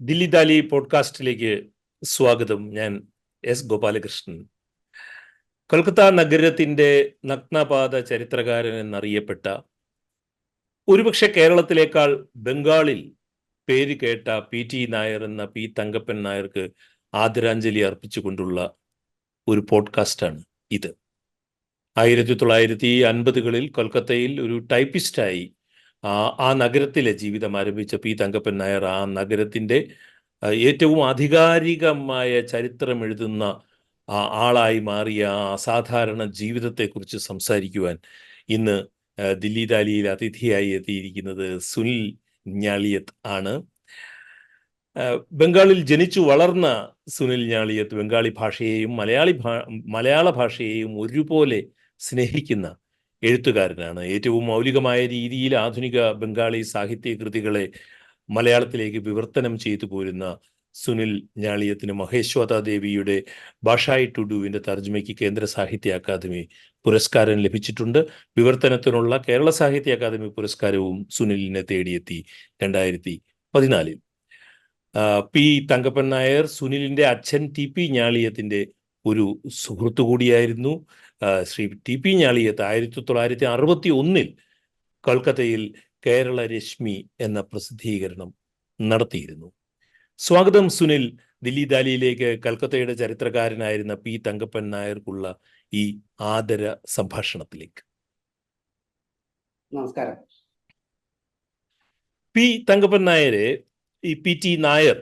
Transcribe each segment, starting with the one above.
ദില്ലി ദാലി പോഡ്കാസ്റ്റിലേക്ക് സ്വാഗതം. ഞാൻ എസ് ഗോപാലകൃഷ്ണൻ. കൊൽക്കത്ത നഗരത്തിൻ്റെ നഗ്നപാത ചരിത്രകാരൻ എന്നറിയപ്പെട്ട, ഒരുപക്ഷെ കേരളത്തിലേക്കാൾ ബംഗാളിൽ പേര് കേട്ട PT നായർ എന്ന പി തങ്കപ്പൻ നായർക്ക് ആദരാഞ്ജലി അർപ്പിച്ചുകൊണ്ടുള്ള ഒരു പോഡ്കാസ്റ്റാണ് ഇത്. 1950കളിൽ കൊൽക്കത്തയിൽ ഒരു ടൈപ്പിസ്റ്റായി ആ നഗരത്തിലെ ജീവിതം ആരംഭിച്ച പി തങ്കപ്പൻ നായർ ആ നഗരത്തിൻ്റെ ഏറ്റവും ആധികാരികമായ ചരിത്രം എഴുതുന്ന ആളായി മാറിയ ആ അസാധാരണ ജീവിതത്തെക്കുറിച്ച് സംസാരിക്കുവാൻ ഇന്ന് ദില്ലി ദാലിയിൽ അതിഥിയായി എത്തിയിരിക്കുന്നത് സുനിൽ ഞാളിയത്ത് ആണ്. ബംഗാളിൽ ജനിച്ചു വളർന്ന സുനിൽ ഞാളിയത്ത് ബംഗാളി ഭാഷയെയും മലയാള ഭാഷയെയും ഒരുപോലെ സ്നേഹിക്കുന്ന എഴുത്തുകാരനാണ്. ഏറ്റവും മൗലികമായ രീതിയിൽ ആധുനിക ബംഗാളി സാഹിത്യ കൃതികളെ മലയാളത്തിലേക്ക് വിവർത്തനം ചെയ്തു പോരുന്ന സുനിൽ ഞാളിയത്തിന് മഹേശ്വത ദേവിയുടെ ഭാഷായി ടുഡുവിൻ്റെ തർജ്ജമയ്ക്ക് കേന്ദ്ര സാഹിത്യ അക്കാദമി പുരസ്കാരം ലഭിച്ചിട്ടുണ്ട്. വിവർത്തനത്തിനുള്ള കേരള സാഹിത്യ അക്കാദമി പുരസ്കാരവും സുനിലിനെ തേടിയെത്തി 2014. പി തങ്കപ്പൻ നായർ സുനിലിൻ്റെ അച്ഛൻ TP ഞാളിയത്തിൻ്റെ ഒരു സുഹൃത്തു കൂടിയായിരുന്നു. ശ്രീ TP ഞാളിയത്ത് 1961 കൊൽക്കത്തയിൽ കേരള രശ്മി എന്ന പ്രസിദ്ധീകരണം നടത്തിയിരുന്നു. സ്വാഗതം സുനിൽ ദില്ലി ദാലിയിലേക്ക്. കൽക്കത്തയുടെ ചരിത്രകാരനായിരുന്ന പി തങ്കപ്പൻ നായർക്കുള്ള ഈ ആദര സംഭാഷണത്തിലേക്ക്. നമസ്കാരം. പി തങ്കപ്പൻ നായരെ, ഈ PT നായർ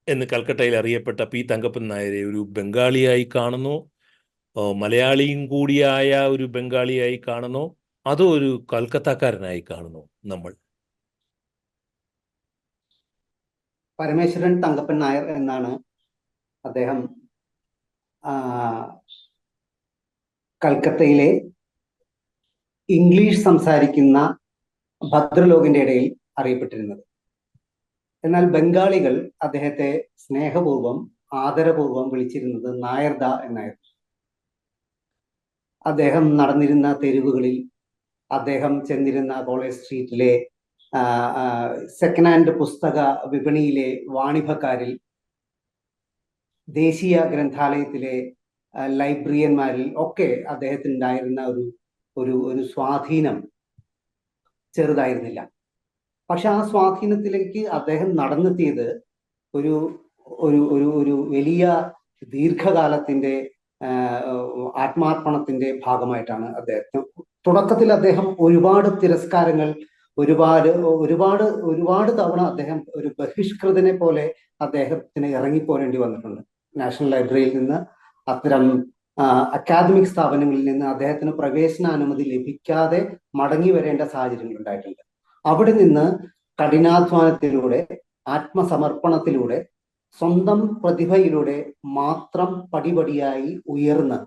എന്ന് കൽക്കട്ടയിൽ അറിയപ്പെട്ട പി തങ്കപ്പൻ നായരെ ഒരു ബംഗാളിയായി കാണുന്നു, മലയാളിയും കൂടിയായ ഒരു ബംഗാളിയായി കാണുന്നു, അതോ ഒരു കൽക്കത്തക്കാരനായി കാണുന്നു നമ്മൾ? പരമേശ്വരൻ തങ്കപ്പൻ നായർ എന്നാണ് അദ്ദേഹം കൽക്കത്തയിലെ ഇംഗ്ലീഷ് സംസാരിക്കുന്ന ഭദ്രലോകിന്റെ ഇടയിൽ അറിയപ്പെട്ടിരുന്നത്. എന്നാൽ ബംഗാളികൾ അദ്ദേഹത്തെ സ്നേഹപൂർവം ആദരപൂർവം വിളിച്ചിരുന്നത് നായർദ എന്നായിരുന്നു. അദ്ദേഹം നടന്നിരുന്ന തെരുവുകളിൽ, അദ്ദേഹം ചെന്നിരുന്ന കോളേജ് സ്ട്രീറ്റിലെ സെക്കൻഡ് ഹാൻഡ് പുസ്തക വിപണിയിലെ വാണിഭക്കാരിൽ, ദേശീയ ഗ്രന്ഥാലയത്തിലെ ലൈബ്രറിയന്മാരിൽ ഒക്കെ അദ്ദേഹത്തിനുണ്ടായിരുന്ന ഒരു സ്വാധീനം ചെറുതായിരുന്നില്ല. പക്ഷെ ആ സ്വാധീനത്തിലേക്ക് അദ്ദേഹം നടന്നെത്തിയത് ഒരു ഒരു ഒരു ഒരു വലിയ ദീർഘകാലത്തിന്റെ ആത്മാർപ്പണത്തിന്റെ ഭാഗമായിട്ടാണ്. അദ്ദേഹത്തിന് തുടക്കത്തിൽ അദ്ദേഹം ഒരുപാട് തിരസ്കാരങ്ങൾ, ഒരുപാട് തവണ അദ്ദേഹം ഒരു ബഹിഷ്കൃതനെ പോലെ അദ്ദേഹത്തിന് ഇറങ്ങിപ്പോരേണ്ടി വന്നിട്ടുണ്ട്. നാഷണൽ ലൈബ്രറിയിൽ നിന്ന്, അത്തരം അക്കാദമിക് സ്ഥാപനങ്ങളിൽ നിന്ന് അദ്ദേഹത്തിന് പ്രവേശനാനുമതി ലഭിക്കാതെ മടങ്ങി വരേണ്ട സാഹചര്യങ്ങൾ ഉണ്ടായിട്ടുണ്ട്. അവിടെ നിന്ന് കഠിനാധ്വാനത്തിലൂടെ, ആത്മസമർപ്പണത്തിലൂടെ, സ്വന്തം പ്രതിഭയിലൂടെ മാത്രം പടിപടിയായി ഉയർന്ന്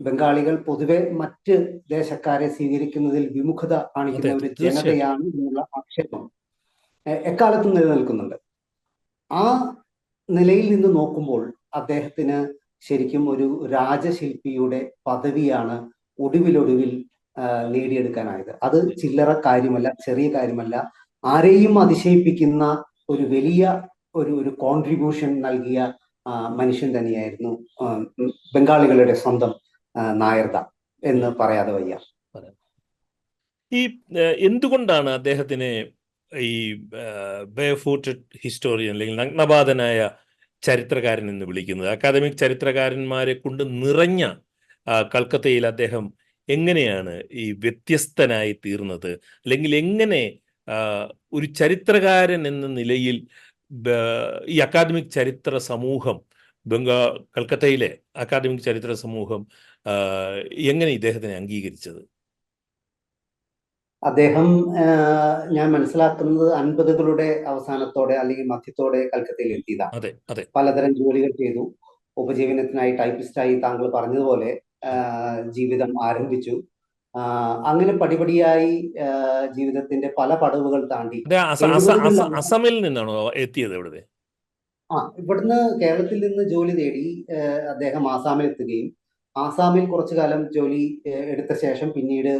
ബംഗാളികൾ പൊതുവെ മറ്റ് ദേശക്കാരെ സ്വീകരിക്കുന്നതിൽ വിമുഖത കാണിക്കുന്ന ഒരു ജനതയാണ് എന്നുള്ള ആക്ഷേപം എക്കാലത്തും നിലനിൽക്കുന്നുണ്ട്. ആ നിലയിൽ നിന്ന് നോക്കുമ്പോൾ അദ്ദേഹത്തിന് ശരിക്കും ഒരു രാജശില്പിയുടെ പദവിയാണ് ഒടുവിൽ നേടിയെടുക്കാനായത്. അത് ചില്ലറ കാര്യമല്ല, ചെറിയ കാര്യമല്ല. ആരെയും അതിശയിപ്പിക്കുന്ന ഒരു വലിയ ഒരു കോൺട്രിബ്യൂഷൻ നൽകിയ മനുഷ്യൻ തന്നെയായിരുന്നു ബംഗാളികളുടെ സ്വന്തം നായർദ എന്ന് പറയാതെ വയ്യ. ഈ എന്തുകൊണ്ടാണ് അദ്ദേഹത്തിനെ ഈ ബെയർഫൂട്ടഡ് ഹിസ്റ്റോറിയൻ അല്ലെങ്കിൽ നഗ്നപാതനായ ചരിത്രകാരൻ എന്ന് വിളിക്കുന്നത്? അക്കാദമിക് ചരിത്രകാരന്മാരെ കൊണ്ട് നിറഞ്ഞ കൽക്കത്തയിൽ അദ്ദേഹം എങ്ങനെയാണ് ഈ വ്യത്യസ്തനായി തീർന്നത്? അല്ലെങ്കിൽ എങ്ങനെ ഒരു ചരിത്രകാരൻ എന്ന നിലയിൽ ഈ അക്കാദമിക് ചരിത്ര സമൂഹം, കൽക്കത്തയിലെ അക്കാദമിക് ചരിത്ര സമൂഹം എങ്ങനെ ഇദ്ദേഹത്തിനെ അംഗീകരിച്ചത്? അദ്ദേഹം, ഞാൻ മനസ്സിലാക്കുന്നത് 50കളുടെ അവസാനത്തോടെ അല്ലെങ്കിൽ മധ്യത്തോടെ കൽക്കത്തയിൽ എത്തിയതാണ്. പലതരം ജോലികൾ ചെയ്തു. ഉപജീവനത്തിനായി ടൈപ്പിസ്റ്റായി താങ്കൾ പറഞ്ഞതുപോലെ ജീവിതം ആരംഭിച്ചു. അങ്ങനെ പടിപടിയായി ജീവിതത്തിന്റെ പല പടവുകൾ താണ്ടി അസമിൽ നിന്നാണോ എത്തിയത്? ഇവിടുന്ന് കേരളത്തിൽ നിന്ന് ജോലി തേടി അദ്ദേഹം ആസാമിൽ എത്തുകയും ആസാമിൽ കുറച്ചു കാലം ജോലി എടുത്ത ശേഷം പിന്നീട്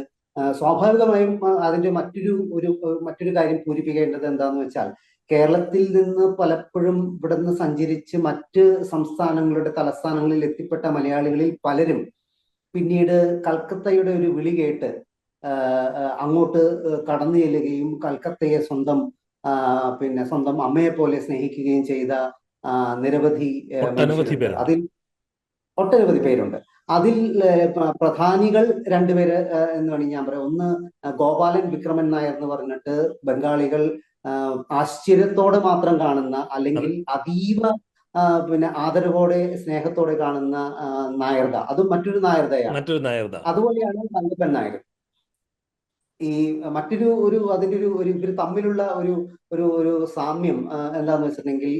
സ്വാഭാവികമായും അതിന്റെ മറ്റൊരു കാര്യം പൂരിപ്പിക്കേണ്ടത് എന്താന്ന് വെച്ചാൽ, കേരളത്തിൽ നിന്ന് പലപ്പോഴും ഇവിടുന്ന് സഞ്ചരിച്ച് മറ്റ് സംസ്ഥാനങ്ങളുടെ തലസ്ഥാനങ്ങളിൽ എത്തിപ്പെട്ട മലയാളികളിൽ പലരും പിന്നീട് കൽക്കത്തയുടെ ഒരു വിളി കേട്ട് അങ്ങോട്ട് കടന്നു ചെല്ലുകയും കൽക്കത്തയെ സ്വന്തം അമ്മയെ പോലെ സ്നേഹിക്കുകയും ചെയ്ത നിരവധി മനുഷ്യരുണ്ട്. അതിൽ ഒട്ടനവധി പേരുണ്ട്. അതിൽ പ്രധാനികൾ രണ്ടുപേര് എന്ന് വേണമെങ്കിൽ ഞാൻ പറയാം. ഒന്ന് ഗോപാലൻ വിക്രമൻ നായർ എന്ന് പറഞ്ഞിട്ട് ബംഗാളികൾ ആശ്ചര്യത്തോടെ മാത്രം കാണുന്ന, അല്ലെങ്കിൽ അതീവ ആദരവോടെ സ്നേഹത്തോടെ കാണുന്ന നായർദ. അതും മറ്റൊരു നായർദയാണ്. അതുപോലെയാണ് തങ്കപ്പൻ നായർ. ഈ അതിന്റെ ഇവർ തമ്മിലുള്ള ഒരു സാമ്യം എന്താന്ന് വെച്ചിട്ടുണ്ടെങ്കിൽ,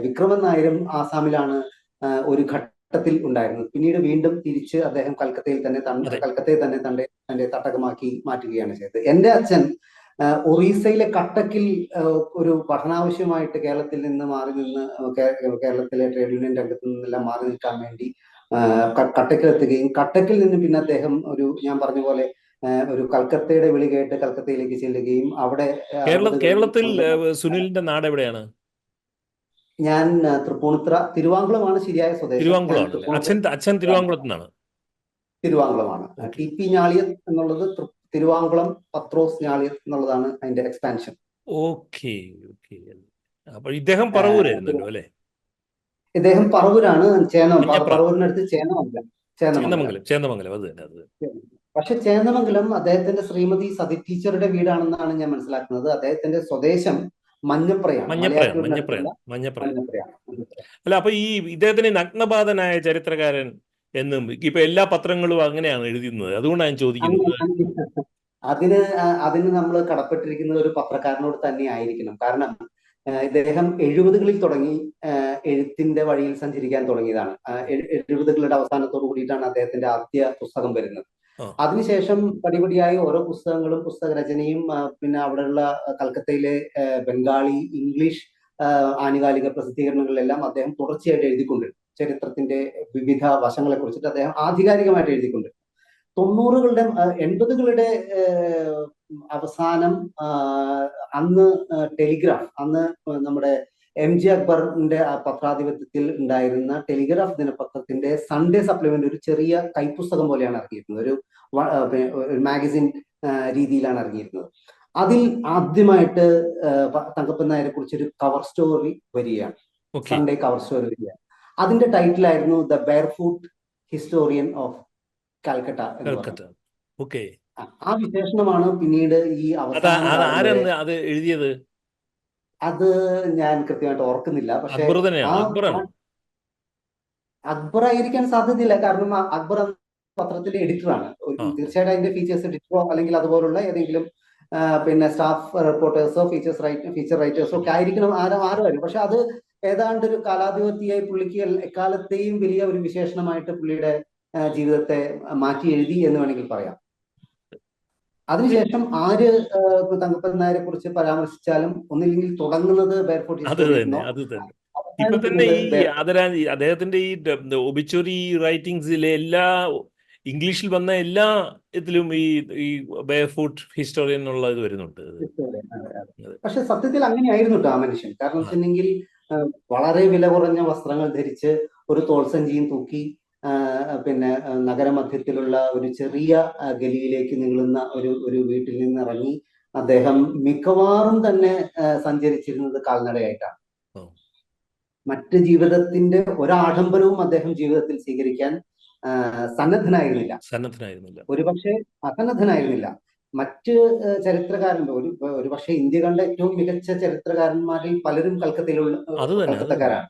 വിക്രമൻ നായരും ആസാമിലാണ് ഒരു ഘട്ടത്തിൽ ഉണ്ടായിരുന്നത്. പിന്നീട് വീണ്ടും തിരിച്ച് അദ്ദേഹം കൽക്കത്തയെ തന്നെ തന്റെ തട്ടകമാക്കി മാറ്റുകയാണ് ചെയ്തത്. എന്റെ അച്ഛൻ ഒറീസയിലെ കട്ടക്കിൽ ഒരു പഠനാവശ്യമായിട്ട് കേരളത്തിൽ നിന്ന് മാറി നിന്ന്, കേരളത്തിലെ ട്രേഡ് യൂണിയൻ രംഗത്ത് നിന്നെല്ലാം മാറി നിൽക്കാൻ വേണ്ടി കട്ടക്കിലെത്തുകയും, കട്ടക്കിൽ നിന്ന് പിന്നെ അദ്ദേഹം ഞാൻ പറഞ്ഞ പോലെ ഒരു കൽക്കത്തയുടെ വിളി കേട്ട് കൽക്കത്തയിലേക്ക് ചെല്ലുകയും അവിടെ കേരളത്തിൽ സുനിലിന്റെ നാട് എവിടെയാണ്? ഞാൻ തൃപ്പൂണിത്തുറ, തിരുവാങ്കുളമാണ് ശരിയായ സ്വദേശം. അച്ഛൻ തിരുവാങ്കുളത്താണ്. തിരുവാങ്കുളമാണ്. ടി പി ഞാളിയത്ത് എന്നുള്ളത് തിരുവാങ്കുളം പത്രോസ് ഞാളിയത്ത് എന്നുള്ളതാണ് അതിന്റെ എക്സ്പാൻഷൻ. ഓക്കെ. അപ്പോൾ ഇദ്ദേഹം പറവൂരായിരുന്നല്ലോ അല്ലെ? ഇദ്ദേഹം പറവൂരാണ്. പറവൂരിനടുത്ത് ചേന്ദമംഗലം. അത് തന്നെ. പക്ഷെ ചേന്ദമംഗലം അദ്ദേഹത്തിന്റെ ശ്രീമതി സതി ടീച്ചറുടെ വീടാണെന്നാണ് ഞാൻ മനസ്സിലാക്കുന്നത്. അദ്ദേഹത്തിന്റെ സ്വദേശം മഞ്ഞപ്രയാണ്. അല്ല, അപ്പൊ ഈ ഇദ്ദേഹത്തിന് നഗ്നപാതനായ ചരിത്രകാരൻ എന്നും ഇപ്പൊ എല്ലാ പത്രങ്ങളും അങ്ങനെയാണ് എഴുതുന്നത്. അതുകൊണ്ടാണ് ഞാൻ ചോദിക്കുന്നത്. അതിന് നമ്മൾ കടപ്പെട്ടിരിക്കുന്ന ഒരു പത്രക്കാരനോട് തന്നെ ആയിരിക്കണം. കാരണം ഇദ്ദേഹം 70കളിൽ തുടങ്ങി എഴുത്തിന്റെ വഴിയിൽ സഞ്ചരിക്കാൻ തുടങ്ങിയതാണ്. 70കളുടെ അവസാനത്തോടു കൂടിയിട്ടാണ് അദ്ദേഹത്തിന്റെ ആദ്യ പുസ്തകം വരുന്നത്. അതിനുശേഷം പടിപടിയായി ഓരോ പുസ്തകങ്ങളും, പുസ്തകരചനയും, പിന്നെ അവിടെയുള്ള കൽക്കത്തയിലെ ബംഗാളി, ഇംഗ്ലീഷ് ആനുകാലിക പ്രസിദ്ധീകരണങ്ങളിലെല്ലാം അദ്ദേഹം തുടർച്ചയായിട്ട് എഴുതിക്കൊണ്ടിരുന്നു. ചരിത്രത്തിന്റെ വിവിധ വശങ്ങളെ കുറിച്ചിട്ട് അദ്ദേഹം ആധികാരികമായിട്ട് എഴുതിക്കൊണ്ടിരുന്നു. 90കളുടെ 80കളുടെ അവസാനം അന്ന് ടെലിഗ്രാഫ്, അന്ന് നമ്മുടെ MG അക്ബറിന്റെ പത്രാധിപത്യത്തിൽ ഉണ്ടായിരുന്ന ടെലിഗ്രാഫ് ദിനപത്രത്തിന്റെ സൺഡേ സപ്ലിമെന്റ് ഒരു ചെറിയ കൈപ്പുസ്തകം പോലെയാണ് ഇറങ്ങിയിരുന്നത്. ഒരു മാഗസിൻ രീതിയിലാണ് ഇറങ്ങിയിരുന്നത്. അതിൽ ആദ്യമായിട്ട് തങ്കപ്പൻ നായരെ കുറിച്ചൊരു കവർ സ്റ്റോറി വരികയാണ്. സൺഡേ കവർ സ്റ്റോറി വരികയാണ്. അതിന്റെ ടൈറ്റിലായിരുന്നു the barefoot historian of Calcutta എന്ന് പറയുന്നത്. ആ വിശേഷണമാണ് പിന്നീട് ഈ അത് എഴുതിയത്. അത് ഞാൻ കൃത്യമായിട്ട് ഓർക്കുന്നില്ല. പക്ഷെ അക്ബർ ആയിരിക്കാൻ സാധ്യതയില്ല. കാരണം അക്ബർ പത്രത്തിന്റെ എഡിറ്ററാണ്. തീർച്ചയായിട്ടും അതിന്റെ ഫീച്ചേഴ്സ് എഡിറ്ററോ അല്ലെങ്കിൽ അതുപോലുള്ള ഏതെങ്കിലും സ്റ്റാഫ് റിപ്പോർട്ടേഴ്സോ ഫീച്ചർ റൈറ്റേഴ്സോ ഒക്കെ ആയിരിക്കണം. ആരും. പക്ഷെ അത് ഏതാണ്ട് ഒരു കാലാധിപത്യമായി പുള്ളിക്ക് എക്കാലത്തെയും വലിയ ഒരു വിശേഷണമായിട്ട് പുള്ളിയുടെ ജീവിതത്തെ മാറ്റി എഴുതി എന്ന് വേണമെങ്കിൽ പറയാം. അതിനുശേഷം ആര് തങ്കപ്പൻ നായരെ കുറിച്ച് പരാമർശിച്ചാലും ഒന്നില്ലെങ്കിൽ തുടങ്ങുന്നത് ബെയർഫുട്ട് ഹിസ്റ്റോറിയനോ. ഇപ്പൊ തന്നെ ഈ അദ്ദേഹത്തിന്റെ ഈ ഒബിച്വറി റൈറ്റിംഗ്സിലെ എല്ലാ ഇംഗ്ലീഷിൽ വന്ന എല്ലാ ഇതിലും ഈ ബെയർഫുട്ട് ഹിസ്റ്റോറിയൻ എന്നുള്ള ഇത് വരുന്നുണ്ട്. പക്ഷെ സത്യത്തിൽ അങ്ങനെയായിരുന്നു കേട്ടോ ആ മനുഷ്യൻ. കാരണം വെച്ചിട്ടുണ്ടെങ്കിൽ വളരെ വില കുറഞ്ഞ വസ്ത്രങ്ങൾ ധരിച്ച് ഒരു തോൾസഞ്ചിയും തൂക്കി നഗരമധ്യത്തിലുള്ള ഒരു ചെറിയ ഗലിയിലേക്ക് നീളുന്ന ഒരു വീട്ടിൽ നിന്ന് ഇറങ്ങി അദ്ദേഹം മിക്കവാറും തന്നെ സഞ്ചരിച്ചിരുന്നത് കാൽനടയായിട്ടാണ്. മറ്റ് ജീവിതത്തിന്റെ ഒരാഡംബരവും അദ്ദേഹം ജീവിതത്തിൽ സ്വീകരിക്കാൻ സന്നദ്ധനായിരുന്നില്ല. ഒരുപക്ഷെ അസന്നദ്ധനായിരുന്നില്ല. മറ്റ് ഒരുപക്ഷെ ഇന്ത്യ കണ്ട ഏറ്റവും മികച്ച ചരിത്രകാരന്മാരിൽ പലരും കൽക്കത്തക്കാരാണ്.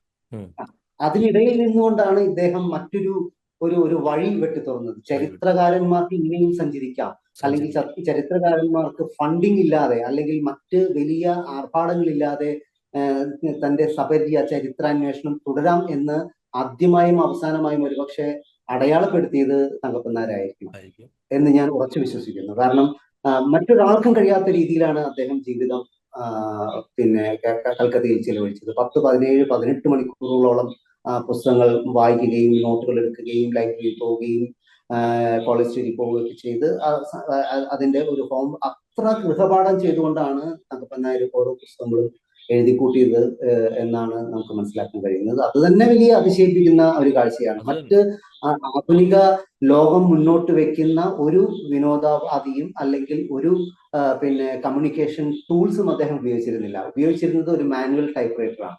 അതിനിടയിൽ നിന്നുകൊണ്ടാണ് ഇദ്ദേഹം ഒരു വഴി വെട്ടി തുറന്നത്. ചരിത്രകാരന്മാർക്ക് ഇങ്ങനെയും സഞ്ചരിക്കാം, അല്ലെങ്കിൽ ചരിത്രകാരന്മാർക്ക് ഫണ്ടിങ് ഇല്ലാതെ അല്ലെങ്കിൽ മറ്റ് വലിയ ആർഭാടങ്ങളില്ലാതെ തന്റെ സപര്യ ചരിത്രാന്വേഷണം തുടരാം എന്ന് ആദ്യമായും അവസാനമായും ഒരുപക്ഷെ അടയാളപ്പെടുത്തിയത് തങ്കപ്പൻ നായരായിരിക്കും എന്ന് ഞാൻ ഉറച്ചു വിശ്വസിക്കുന്നു. കാരണം മറ്റൊരാൾക്കും കഴിയാത്ത രീതിയിലാണ് അദ്ദേഹം ജീവിതം കൽക്കത്തയിൽ ചിലവഴിച്ചത്. 10, 17, 18 മണിക്കൂറുകളോളം പുസ്തകങ്ങൾ വായിക്കുകയും നോട്ടുകൾ എടുക്കുകയും ലൈബ്രറിയിൽ പോവുകയും കോളേജ് പോവുകയൊക്കെ ചെയ്ത് അതിന്റെ ഒരു ഹോം അത്ര ഗൃഹപാഠം ചെയ്തുകൊണ്ടാണ് തങ്കപ്പൻ നായർ ഓരോ പുസ്തകങ്ങളും എഴുതി കൂട്ടിയത് എന്നാണ് നമുക്ക് മനസ്സിലാക്കാൻ കഴിയുന്നത്. അത് തന്നെ വലിയ അതിശയിപ്പിക്കുന്ന ഒരു കാഴ്ചയാണ്. മറ്റ് ആധുനിക ലോകം മുന്നോട്ട് വെക്കുന്ന ഒരു വിനോദോപാധിയും അല്ലെങ്കിൽ ഒരു പിന്നെ കമ്മ്യൂണിക്കേഷൻ ടൂൾസും അദ്ദേഹം ഉപയോഗിച്ചിരുന്നില്ല. ഉപയോഗിച്ചിരുന്നത് ഒരു മാനുവൽ ടൈപ്പ് റൈറ്ററാണ്.